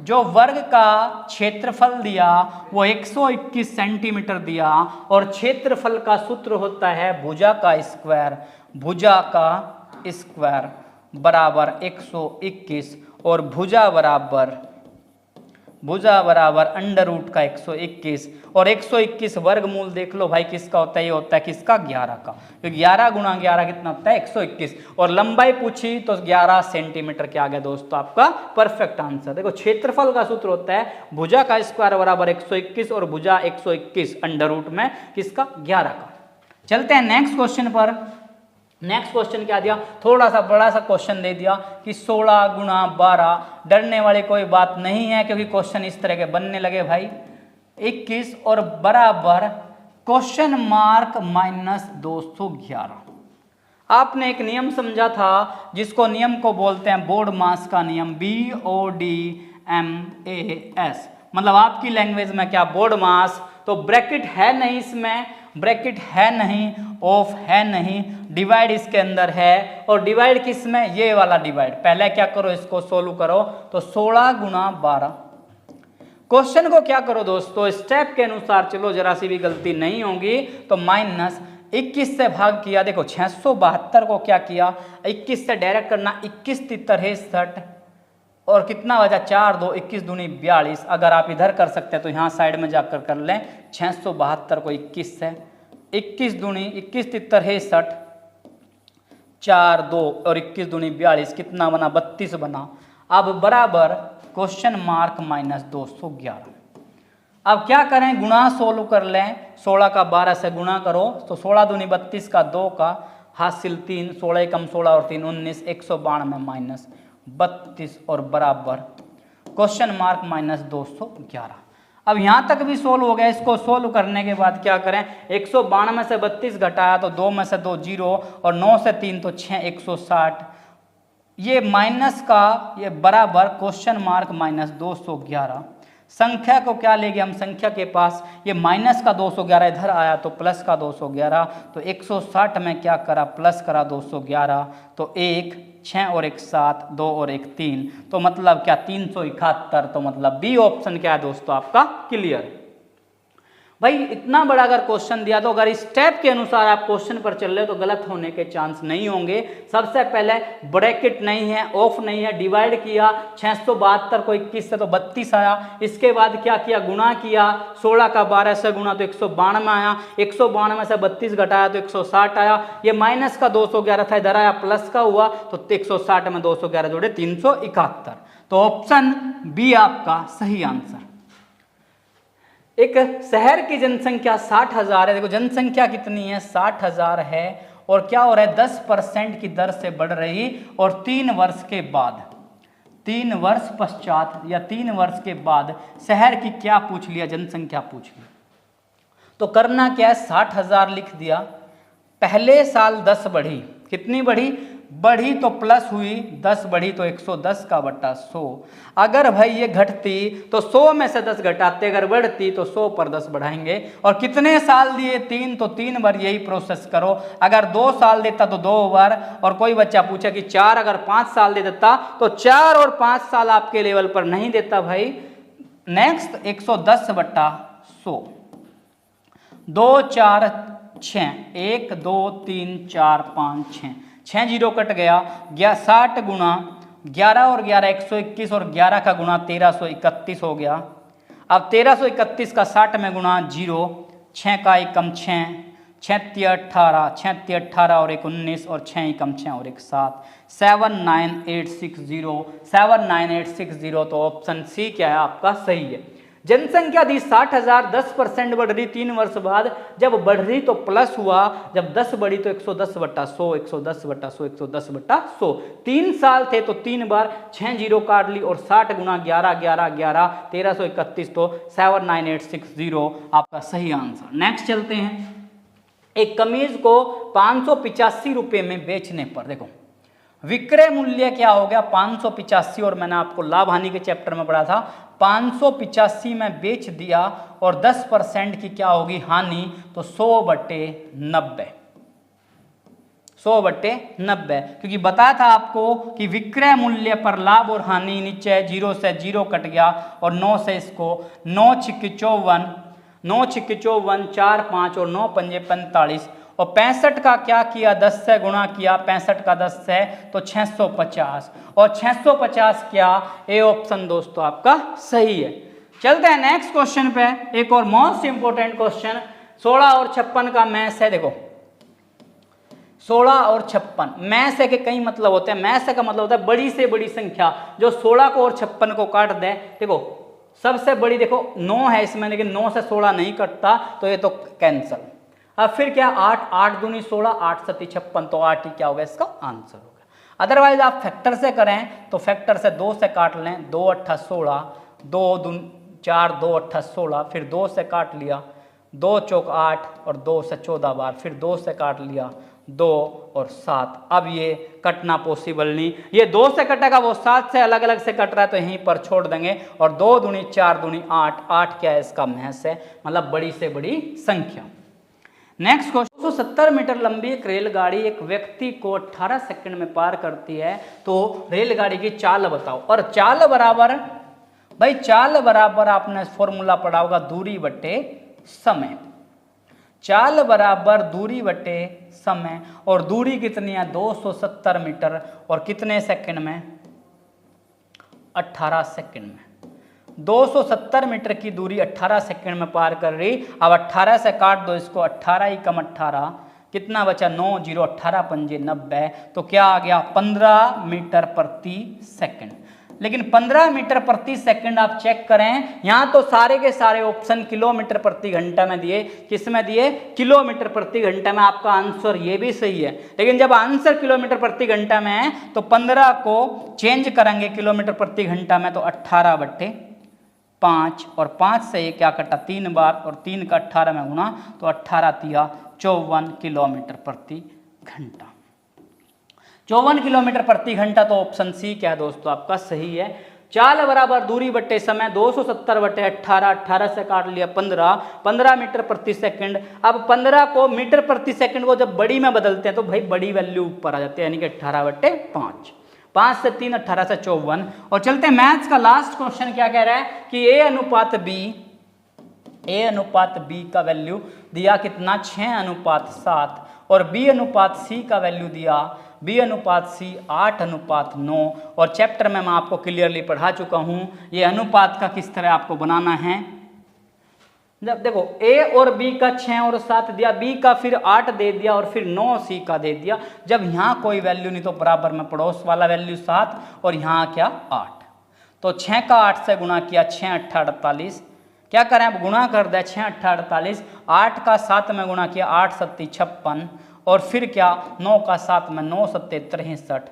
Speaker 2: जो वर्ग का क्षेत्रफल दिया वो 121 सेंटीमीटर दिया, और क्षेत्रफल का सूत्र होता है भुजा का स्क्वायर बराबर 121, और भुजा बराबर अंडर रूट का 121, और 121 वर्गमूल देख लो भाई किसका होता है, ये होता है किसका, 11 का। तो 11 गुणा 11 कितना होता है, 121, और लंबाई पूछी तो 11 सेंटीमीटर क्या आ गया दोस्तों आपका परफेक्ट आंसर। देखो क्षेत्रफल का सूत्र होता है भुजा का स्क्वायर बराबर 121, और भुजा 121 अंडर रूट में किसका, 11 का। चलते हैं नेक्स्ट क्वेश्चन पर। नेक्स्ट क्वेश्चन क्या दिया, थोड़ा सा बड़ा सा क्वेश्चन दे दिया कि 16 गुणा 12, डरने वाली कोई बात नहीं है क्योंकि क्वेश्चन इस तरह के बनने लगे भाई, 21 और बराबर क्वेश्चन मार्क माइनस 211। आपने एक नियम समझा था जिसको नियम को बोलते हैं बोर्ड मास का नियम, BODMAS, मतलब आपकी लैंग्वेज में क्या, बोर्ड मास। तो ब्रैकेट है नहीं इसमें, ब्रैकेट है नहीं, ऑफ है नहीं, डिवाइड इसके अंदर है, और डिवाइड किस में, ये वाला डिवाइड। पहले क्या करो, इसको सोल्व करो, तो 16 गुणा 12। क्वेश्चन को क्या करो दोस्तों, स्टेप के अनुसार चलो, जरा सी भी गलती नहीं होगी। तो माइनस 21 से भाग किया, देखो 672 को क्या किया, 21 से डायरेक्ट करना, 21 तितर है 60, और कितना बचा, 4 2 21 दूनी 42। अगर आप इधर कर सकते हैं तो यहाँ साइड में जाकर कर लें, 672 को 21 से, 21 दूनी 21 तितर है 60, 4 2 और 21 दूनी 42, कितना बना, 32 बना। अब बराबर क्वेश्चन मार्क माइनस 211। अब क्या करें, गुणा सोल्व कर लें, 16 का 12 से गुणा करो, तो 16 दूनी 32 का 2 का हासिल 3, 16 कम 16 और 3 19, 192 माइनस 32 और बराबर क्वेश्चन मार्क माइनस 211। अब यहाँ तक भी सोल्व हो गया। इसको सोल्व करने के बाद क्या करें, 192 में से 32 घटाया तो 2 में से 2 0, और 9 से 3 तो 6, 160। ये माइनस का ये बराबर क्वेश्चन मार्क माइनस 211। संख्या को क्या लेंगे हम, संख्या के पास ये माइनस का 211 इधर आया तो प्लस का 211, तो 160 में क्या करा, प्लस करा 211, तो 1 6 और 1 7, 2 और 1 3, तो मतलब क्या 371। तो मतलब बी ऑप्शन क्या है दोस्तों आपका क्लियर। भाई इतना बड़ा अगर क्वेश्चन दिया तो अगर स्टेप के अनुसार आप क्वेश्चन पर चल रहे हो तो गलत होने के चांस नहीं होंगे। सबसे पहले ब्रैकेट नहीं है, ऑफ नहीं है, डिवाइड किया, 672 को 21 से तो 32 आया। इसके बाद क्या किया, गुणा किया, 16 का 12 से गुणा तो 192 आया, 192 से 32 घटाया तो 160 आया। ये माइनस का 211 था, इधर आया प्लस का हुआ तो 160 में 211 जोड़े 371। तो ऑप्शन बी आपका सही आंसर। एक शहर की जनसंख्या 60,000 है, देखो जनसंख्या कितनी है, 60,000 है, और क्या हो रहा है 10% की दर से बढ़ रही, और 3 वर्ष के बाद, 3 वर्ष पश्चात या 3 वर्ष के बाद शहर की क्या पूछ लिया, जनसंख्या पूछ ली। तो करना क्या है, 60,000 लिख दिया, पहले साल 10 बढ़ी, कितनी बढ़ी, बढ़ी तो प्लस हुई, 10 बढ़ी तो 110 का बट्टा 100। अगर भाई ये घटती तो 100 में से 10 घटाते, अगर बढ़ती तो 100 पर 10 बढ़ाएंगे। और कितने साल दिए, 3, तो 3 बार यही प्रोसेस करो। अगर 2 साल देता तो 2 बार, और कोई बच्चा पूछा कि 4, अगर 5 साल दे देता तो 4 और 5 साल आपके लेवल पर नहीं देता भाई। नेक्स्ट 110 बट्टा 100, 2 4 6, 1 2 3 4 5 6, 6 जीरो कट गया, 60 गुणा 11 और 11 121, और 11 का गुणा 1331 हो गया। अब 1331 का 60 में गुणा 0, 6 का 1 कम 6, 6 18, 6 18 और 1 19, और 6 कम 6 और 1 7, 79860, 79860। तो ऑप्शन सी क्या है आपका सही है। जनसंख्या दी 60,000, 10% बढ़ रही 3 वर्ष बाद, जब बढ़ रही तो प्लस हुआ, जब 10 बढ़ी तो 110/100, 110/100, 110/100। 3 साल थे तो 3 बार 6 जीरो काट ली, और 60 गुना 11, 11, 11, 1331, तो 79860 आपका सही आंसर। नेक्स्ट चलते हैं। एक कमीज को 585 रुपये में बेचने पर, देखो विक्रय मूल्य क्या हो गया 585, और मैंने आपको लाभ हानि के चैप्टर में पढ़ा था 585 में बेच दिया, और 10% की क्या होगी हानि, तो 100/90, 100/90, क्योंकि बताया था आपको कि विक्रय मूल्य पर लाभ और हानि नीचे 0 से 0 कट गया, और 9 से इसको 9 छिक्के 54, 9 छिक्के 54, 4 5 और 9 पंजे 45, और 65 का क्या किया 10 से गुणा किया, 65 का 10 से तो 650, और 650 क्या, ए ऑप्शन दोस्तों आपका सही है। चलते हैं नेक्स्ट क्वेश्चन पे, एक और मोस्ट इंपोर्टेंट क्वेश्चन। 16 और 56 का मैथ है। देखो 16 और 56 मैथ के कई मतलब होते हैं। मैथ का मतलब होता है बड़ी से बड़ी संख्या, जो 16 को और 56 को काट दे। देखो सबसे बड़ी देखो 9 है इसमें, लेकिन 9 से 16 नहीं कटता, तो ये तो कैंसल। अब फिर क्या 8, 8 दूनी 16, 8 सती 56, तो 8 ही क्या होगा इसका आंसर होगा। अदरवाइज आप फैक्टर से करें तो फैक्टर से 2 से काट लें, 2 8 16, 2 4, 2 8 16, फिर 2 से काट लिया, 2 चौक 8, और 2 से 14 बार, फिर 2 से काट लिया, 2 और 7। अब ये कटना पॉसिबल नहीं, ये 2 से कटेगा, वो 7 से अलग अलग से कट रहा है, तो यहीं पर छोड़ देंगे। और 2 दूनी 4 दूनी 8, 8 क्या है इसका महस है, मतलब बड़ी से बड़ी संख्या। नेक्स्ट क्वेश्चन, 270 मीटर लंबी एक रेलगाड़ी एक व्यक्ति को 18 सेकंड में पार करती है, तो रेलगाड़ी की चाल बताओ। और चाल बराबर, भाई चाल बराबर आपने फॉर्मूला पढ़ा होगा दूरी बटे समय। चाल बराबर दूरी बटे समय, और दूरी कितनी है 270 मीटर, और कितने सेकंड में 18 सेकंड में। 270 मीटर की दूरी 18 सेकंड में पार कर रही। अब 18 से काट दो इसको, 18 ही कम 18 कितना बचा 9, 0 18 पंजे 90, तो क्या आ गया 15 मीटर प्रति सेकंड। लेकिन 15 मीटर प्रति सेकंड आप चेक करें, यहाँ तो सारे के सारे ऑप्शन किलोमीटर प्रति घंटा में दिए। किस में दिए, किलोमीटर प्रति घंटा में। आपका आंसर ये भी सही है, लेकिन जब आंसर किलोमीटर प्रति घंटा में है तो 15 को चेंज करेंगे किलोमीटर प्रति घंटा में, तो 18/5, और 5 से ये क्या कटा 3 बार, और 3 का 18 में गुना, तो 18 तिया 54 किलोमीटर प्रति घंटा। 54 किलोमीटर प्रति घंटा, तो ऑप्शन सी क्या है दोस्तों आपका सही है। चाल बराबर दूरी बटे समय, 270/18, 18 से काट लिया 15, 15 मीटर प्रति सेकंड। अब 15 को मीटर प्रति सेकंड को जब बड़ी में बदलते हैं तो भाई बड़ी वैल्यू ऊपर आ जाती है, यानी कि 18/5, 5 से 3 18 से 54। और चलते हैं मैथ्स का लास्ट क्वेश्चन क्या कह रहा है कि ए अनुपात बी का वैल्यू दिया कितना 6:7, और बी अनुपात सी का वैल्यू दिया बी अनुपात सी 8:9। और चैप्टर में मैं आपको क्लियरली पढ़ा चुका हूं ये अनुपात का किस तरह आपको बनाना है। जब देखो ए और बी का 6 और 7 दिया, बी का फिर 8 दे दिया, और फिर 9 सी का दे दिया। जब यहाँ कोई वैल्यू नहीं तो बराबर में पड़ोस वाला वैल्यू 7, और यहाँ क्या 8, तो 6 का 8 से गुणा किया 6 8 48। क्या करें अब गुणा कर दिया 6 8 48, 8 का 7 में गुणा किया 8 7 56, और फिर क्या 9 का 7 में 9 7 63,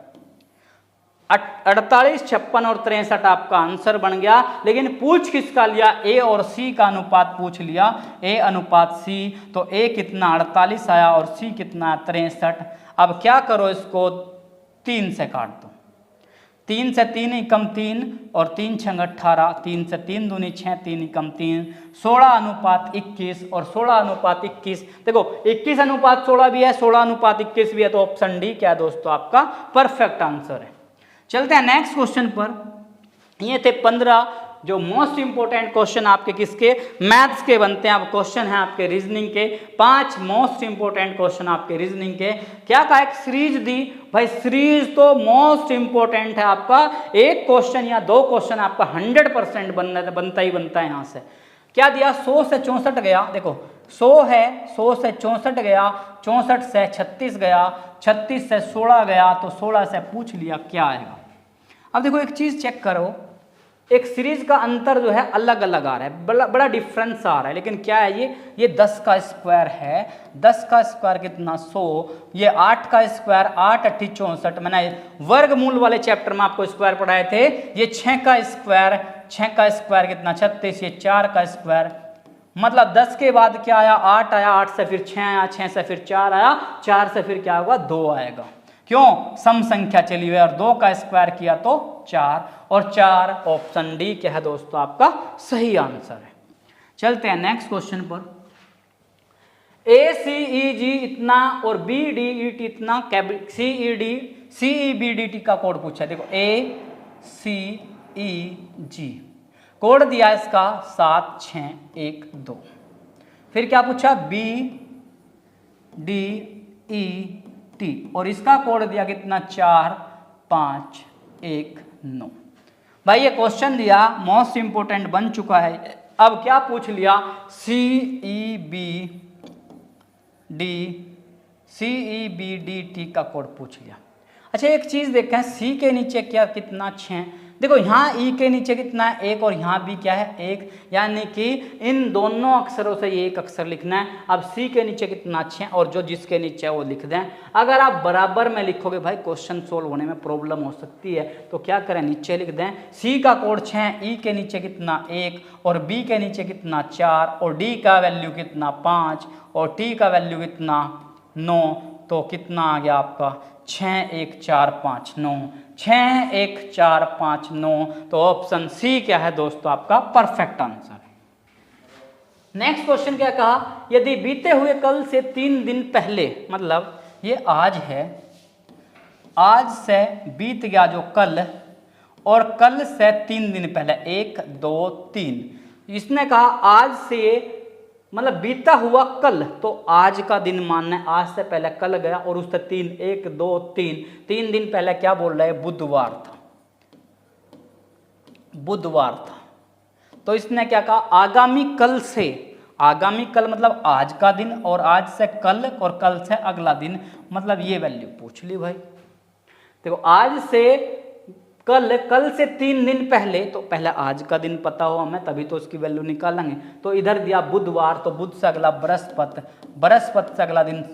Speaker 2: 48 56 और 63 आपका आंसर बन गया। लेकिन पूछ किसका लिया, ए और सी का अनुपात पूछ लिया, ए अनुपात सी, तो ए कितना 48 आया और सी कितना 63। अब क्या करो इसको 3 से काट दो, 3 से 3 ही कम 3, और 3 6 18, 3 से 3 दूनी 6, 3 ही कम 3, 16:21, और 16:21। देखो 21:16 भी है, 16:21 भी है, तो ऑप्शन डी क्या है दोस्तों आपका परफेक्ट आंसर है। चलते हैं नेक्स्ट क्वेश्चन पर। ये थे 15 जो मोस्ट इंपोर्टेंट क्वेश्चन आपके किसके, मैथ्स के बनते हैं। अब क्वेश्चन है आपके रीजनिंग के, 5 मोस्ट इंपोर्टेंट क्वेश्चन आपके रीजनिंग के। क्या कहा, एक सीरीज दी, भाई सीरीज तो मोस्ट इंपोर्टेंट है आपका। एक क्वेश्चन या 2 क्वेश्चन आपका 100% बनता ही बनता है। यहाँ से क्या दिया, 100 से 64 गया, देखो 100 है, 100 से 64 गया, 64 से 36 गया, 36 से 16 गया, तो 16 से पूछ लिया क्या आएगा। अब देखो एक चीज चेक करो, एक सीरीज का अंतर जो है अलग अलग आ रहा है, बड़ा बड़ा डिफरेंस आ रहा है, लेकिन क्या है ये 10 का स्क्वायर है, 10 का स्क्वायर कितना 100, ये 8 का स्क्वायर 8 8 64, मैंने वर्गमूल वाले चैप्टर में आपको स्क्वायर पढ़ाए थे। ये 6 का स्क्वायर, 6 का स्क्वायर कितना 36, ये 4 का स्क्वायर, मतलब 10 के बाद क्या आया 8 आया, 8 से फिर 6 आया, 6 से फिर 4 आया, 4 से फिर क्या होगा 2 आएगा, क्यों सम संख्या चली हुई, और 2 का स्क्वायर किया तो 4, और 4 ऑप्शन डी क्या है दोस्तों आपका सही आंसर है। चलते हैं नेक्स्ट क्वेश्चन पर। ACEG इतना और BDET इतना, CEBDT का कोड पूछा है, देखो ACEG कोड दिया इसका 7612, फिर क्या पूछा BDET और इसका कोड दिया कितना 4519। भाई ये क्वेश्चन दिया मोस्ट इंपोर्टेंट बन चुका है। अब क्या पूछ लिया CEBDT का कोड पूछ लिया। अच्छा एक चीज देखें, सी के नीचे क्या कितना 6, देखो यहाँ ई के नीचे कितना है 1 और यहाँ भी क्या है 1, यानी कि इन दोनों अक्षरों से ये एक अक्षर लिखना है। अब सी के नीचे कितना 6 और जो जिसके नीचे है वो लिख दें। अगर आप बराबर में लिखोगे भाई क्वेश्चन सोल्व होने में प्रॉब्लम हो सकती है, तो क्या करें नीचे लिख दें सी का कोड 6, ई के नीचे कितना 1 और बी के नीचे कितना 4 और डी का वैल्यू कितना 5 और टी का वैल्यू कितना 9, तो कितना आ गया आपका 6 1 4 5 9, 6 1 4 5 9, तो ऑप्शन सी क्या है दोस्तों आपका परफेक्ट आंसर है। नेक्स्ट क्वेश्चन क्या कहा, यदि बीते हुए कल से 3 दिन पहले, मतलब ये आज है, आज से बीत गया जो कल और कल से 3 दिन पहले 1 2 3, इसने कहा आज से मतलब बीता हुआ कल, तो आज का दिन मानना है, आज से पहले कल गया और उससे 3 1 2 3 दिन पहले क्या बोल रहा है बुधवार था, बुधवार था। तो इसने क्या कहा आगामी कल से, आगामी कल मतलब आज का दिन और आज से कल और कल से अगला दिन, मतलब ये वैल्यू पूछ ली भाई। देखो आज से कल, कल से 3 दिन पहले, तो पहले आज का दिन पता हो हमें तभी तो उसकी वैल्यू निकालेंगे। तो इधर दिया बुधवार, तो बुध से अगला बृहस्पति, बृहस्पति से अगला दिन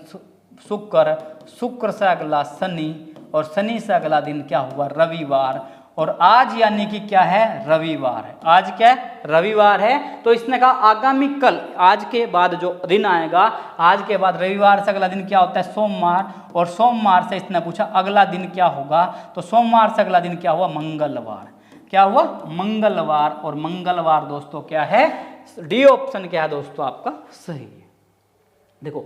Speaker 2: शुक्र, शुक्र से अगला शनि और शनि से अगला दिन क्या हुआ रविवार, और आज यानी कि क्या है रविवार है, आज क्या है रविवार है। तो इसने कहा आगामी कल, आज के बाद जो दिन आएगा, आज के बाद रविवार से अगला दिन क्या होता है सोमवार, और सोमवार से इसने पूछा अगला दिन क्या होगा, तो सोमवार से अगला दिन क्या हुआ मंगलवार, क्या हुआ मंगलवार, और मंगलवार दोस्तों क्या है डी ऑप्शन क्या है दोस्तों आपका सही है। देखो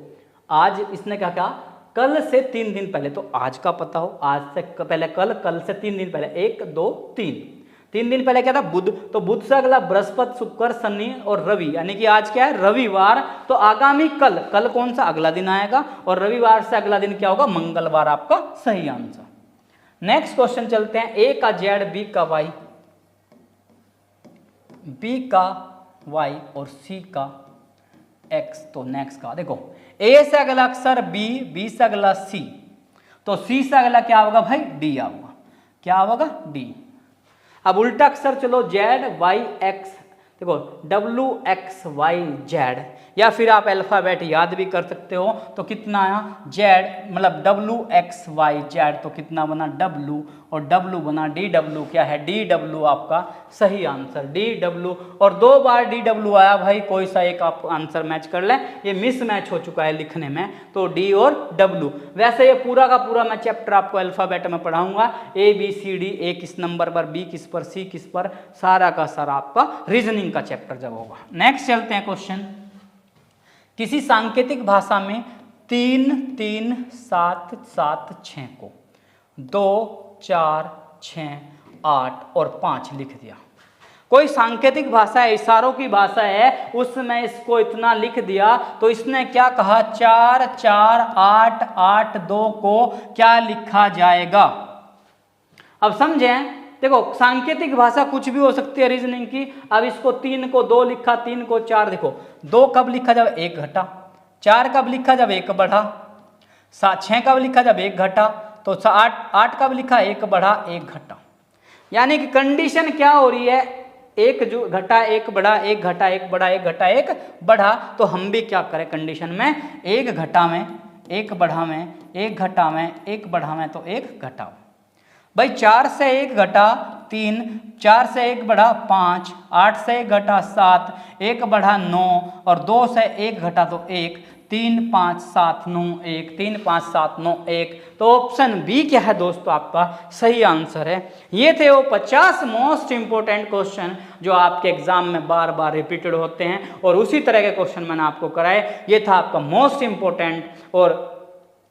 Speaker 2: आज इसने क्या कहा कल से 3 दिन पहले, तो आज का पता हो, आज से पहले कल, कल से 3 दिन पहले 1 2 3 दिन पहले क्या था बुध, तो बुध से अगला बृहस्पति शुक्र शनि और रवि, यानी कि आज क्या है रविवार। तो आगामी कल, कल कौन सा अगला दिन आएगा, और रविवार से अगला दिन क्या होगा मंगलवार, आपका सही आंसर। नेक्स्ट क्वेश्चन चलते हैं, ए का जेड, बी का वाई, बी का वाई और सी का एक्स। तो नेक्स्ट का देखो ए से अगला अक्षर बी, बी से अगला सी, तो सी से अगला क्या होगा भाई डी आएगा, क्या होगा डी। अब उल्टा अक्षर चलो जेड वाई एक्स, देखो डब्ल्यू एक्स वाई जेड, या फिर आप अल्फाबेट याद भी कर सकते हो। तो कितना आया जेड मतलब डब्ल्यू एक्स वाई जेड, तो कितना बना डब्ल्यू और डब्ल्यू बना डी डब्ल्यू, क्या है डी डब्ल्यू आपका सही आंसर डी डब्ल्यू। और 2 बार डी डब्ल्यू आया भाई, कोई सा एक आप आंसर मैच कर लें, ये मिस मैच हो चुका है लिखने में, तो डी और डब्ल्यू। वैसे ये पूरा का पूरा मैं चैप्टर आपको अल्फाबेट में पढ़ाऊंगा, ए बी सी डी, ए किस नंबर पर, बी किस पर, सी किस पर, सारा का सारा आपका रीजनिंग का चैप्टर जब होगा। नेक्स्ट चलते हैं क्वेश्चन, किसी सांकेतिक भाषा में 3 3 7 7 6 को 2 4 6 8 और 5 लिख दिया। कोई सांकेतिक भाषा है, इशारों की भाषा है, उसमें इसको इतना लिख दिया, तो इसने क्या कहा 4 4 8 8 2 को क्या लिखा जाएगा। अब समझें, देखो सांकेतिक भाषा कुछ भी हो सकती है रीजनिंग की। अब इसको 3 को 2 लिखा, 3 को 4, देखो 2 कब लिखा जब 1 घटा, 4 कब लिखा जब 1 बढ़ा, 6 कब लिखा जब 1 घटा, तो 8 कब लिखा 1 बढ़ा 1 घटा। यानी कि कंडीशन क्या हो रही है, एक जो घटा एक बढ़ा, एक घटा एक बढ़ा, एक घटा एक बढ़ा, तो हम भी क्या करें कंडीशन में, एक घटा में एक बढ़ा में एक घटा में एक बढ़ा में तो एक घटा। भाई 4 से एक घटा 3, 4 से एक बढ़ा 5, 8 से एक घटा 7, एक बढ़ा 9 और 2 से एक घटा तो 1, 3 5 7 9 1, 3 5 7 9 1। तो ऑप्शन बी क्या है दोस्तों, आपका सही आंसर है। ये थे वो 50 मोस्ट इंपोर्टेंट क्वेश्चन जो आपके एग्जाम में बार बार रिपीटेड होते हैं और उसी तरह के क्वेश्चन मैंने आपको कराए। ये था आपका मोस्ट इंपोर्टेंट। और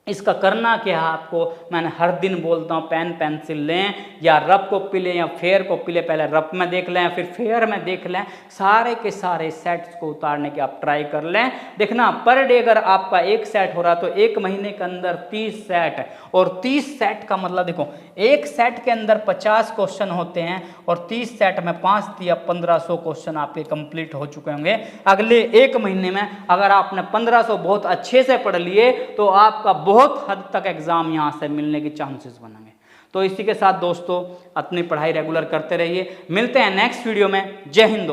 Speaker 2: इसका करना क्या है आपको, मैंने हर दिन बोलता हूँ पेन पेंसिल लें या रफ कॉपी लें या फेयर कॉपी लें, पहले रफ में देख लें फिर फेयर में देख लें, सारे के सारे सेट्स को उतारने की आप ट्राई कर लें। देखना पर डे अगर आपका एक सेट हो रहा तो एक महीने के अंदर 30 सेट, और 30 सेट का मतलब देखो एक सेट के अंदर 50 क्वेश्चन होते हैं और 30 सेट में 5 या 1500 क्वेश्चन आपके कंप्लीट हो चुके होंगे। अगले एक महीने में अगर आपने 1500 बहुत अच्छे से पढ़ लिए तो आपका बहुत हद तक एग्जाम यहां से मिलने की चांसेस बनेंगे। तो इसी के साथ दोस्तों अपनी पढ़ाई रेगुलर करते रहिए। मिलते हैं नेक्स्ट वीडियो में। जय हिंद।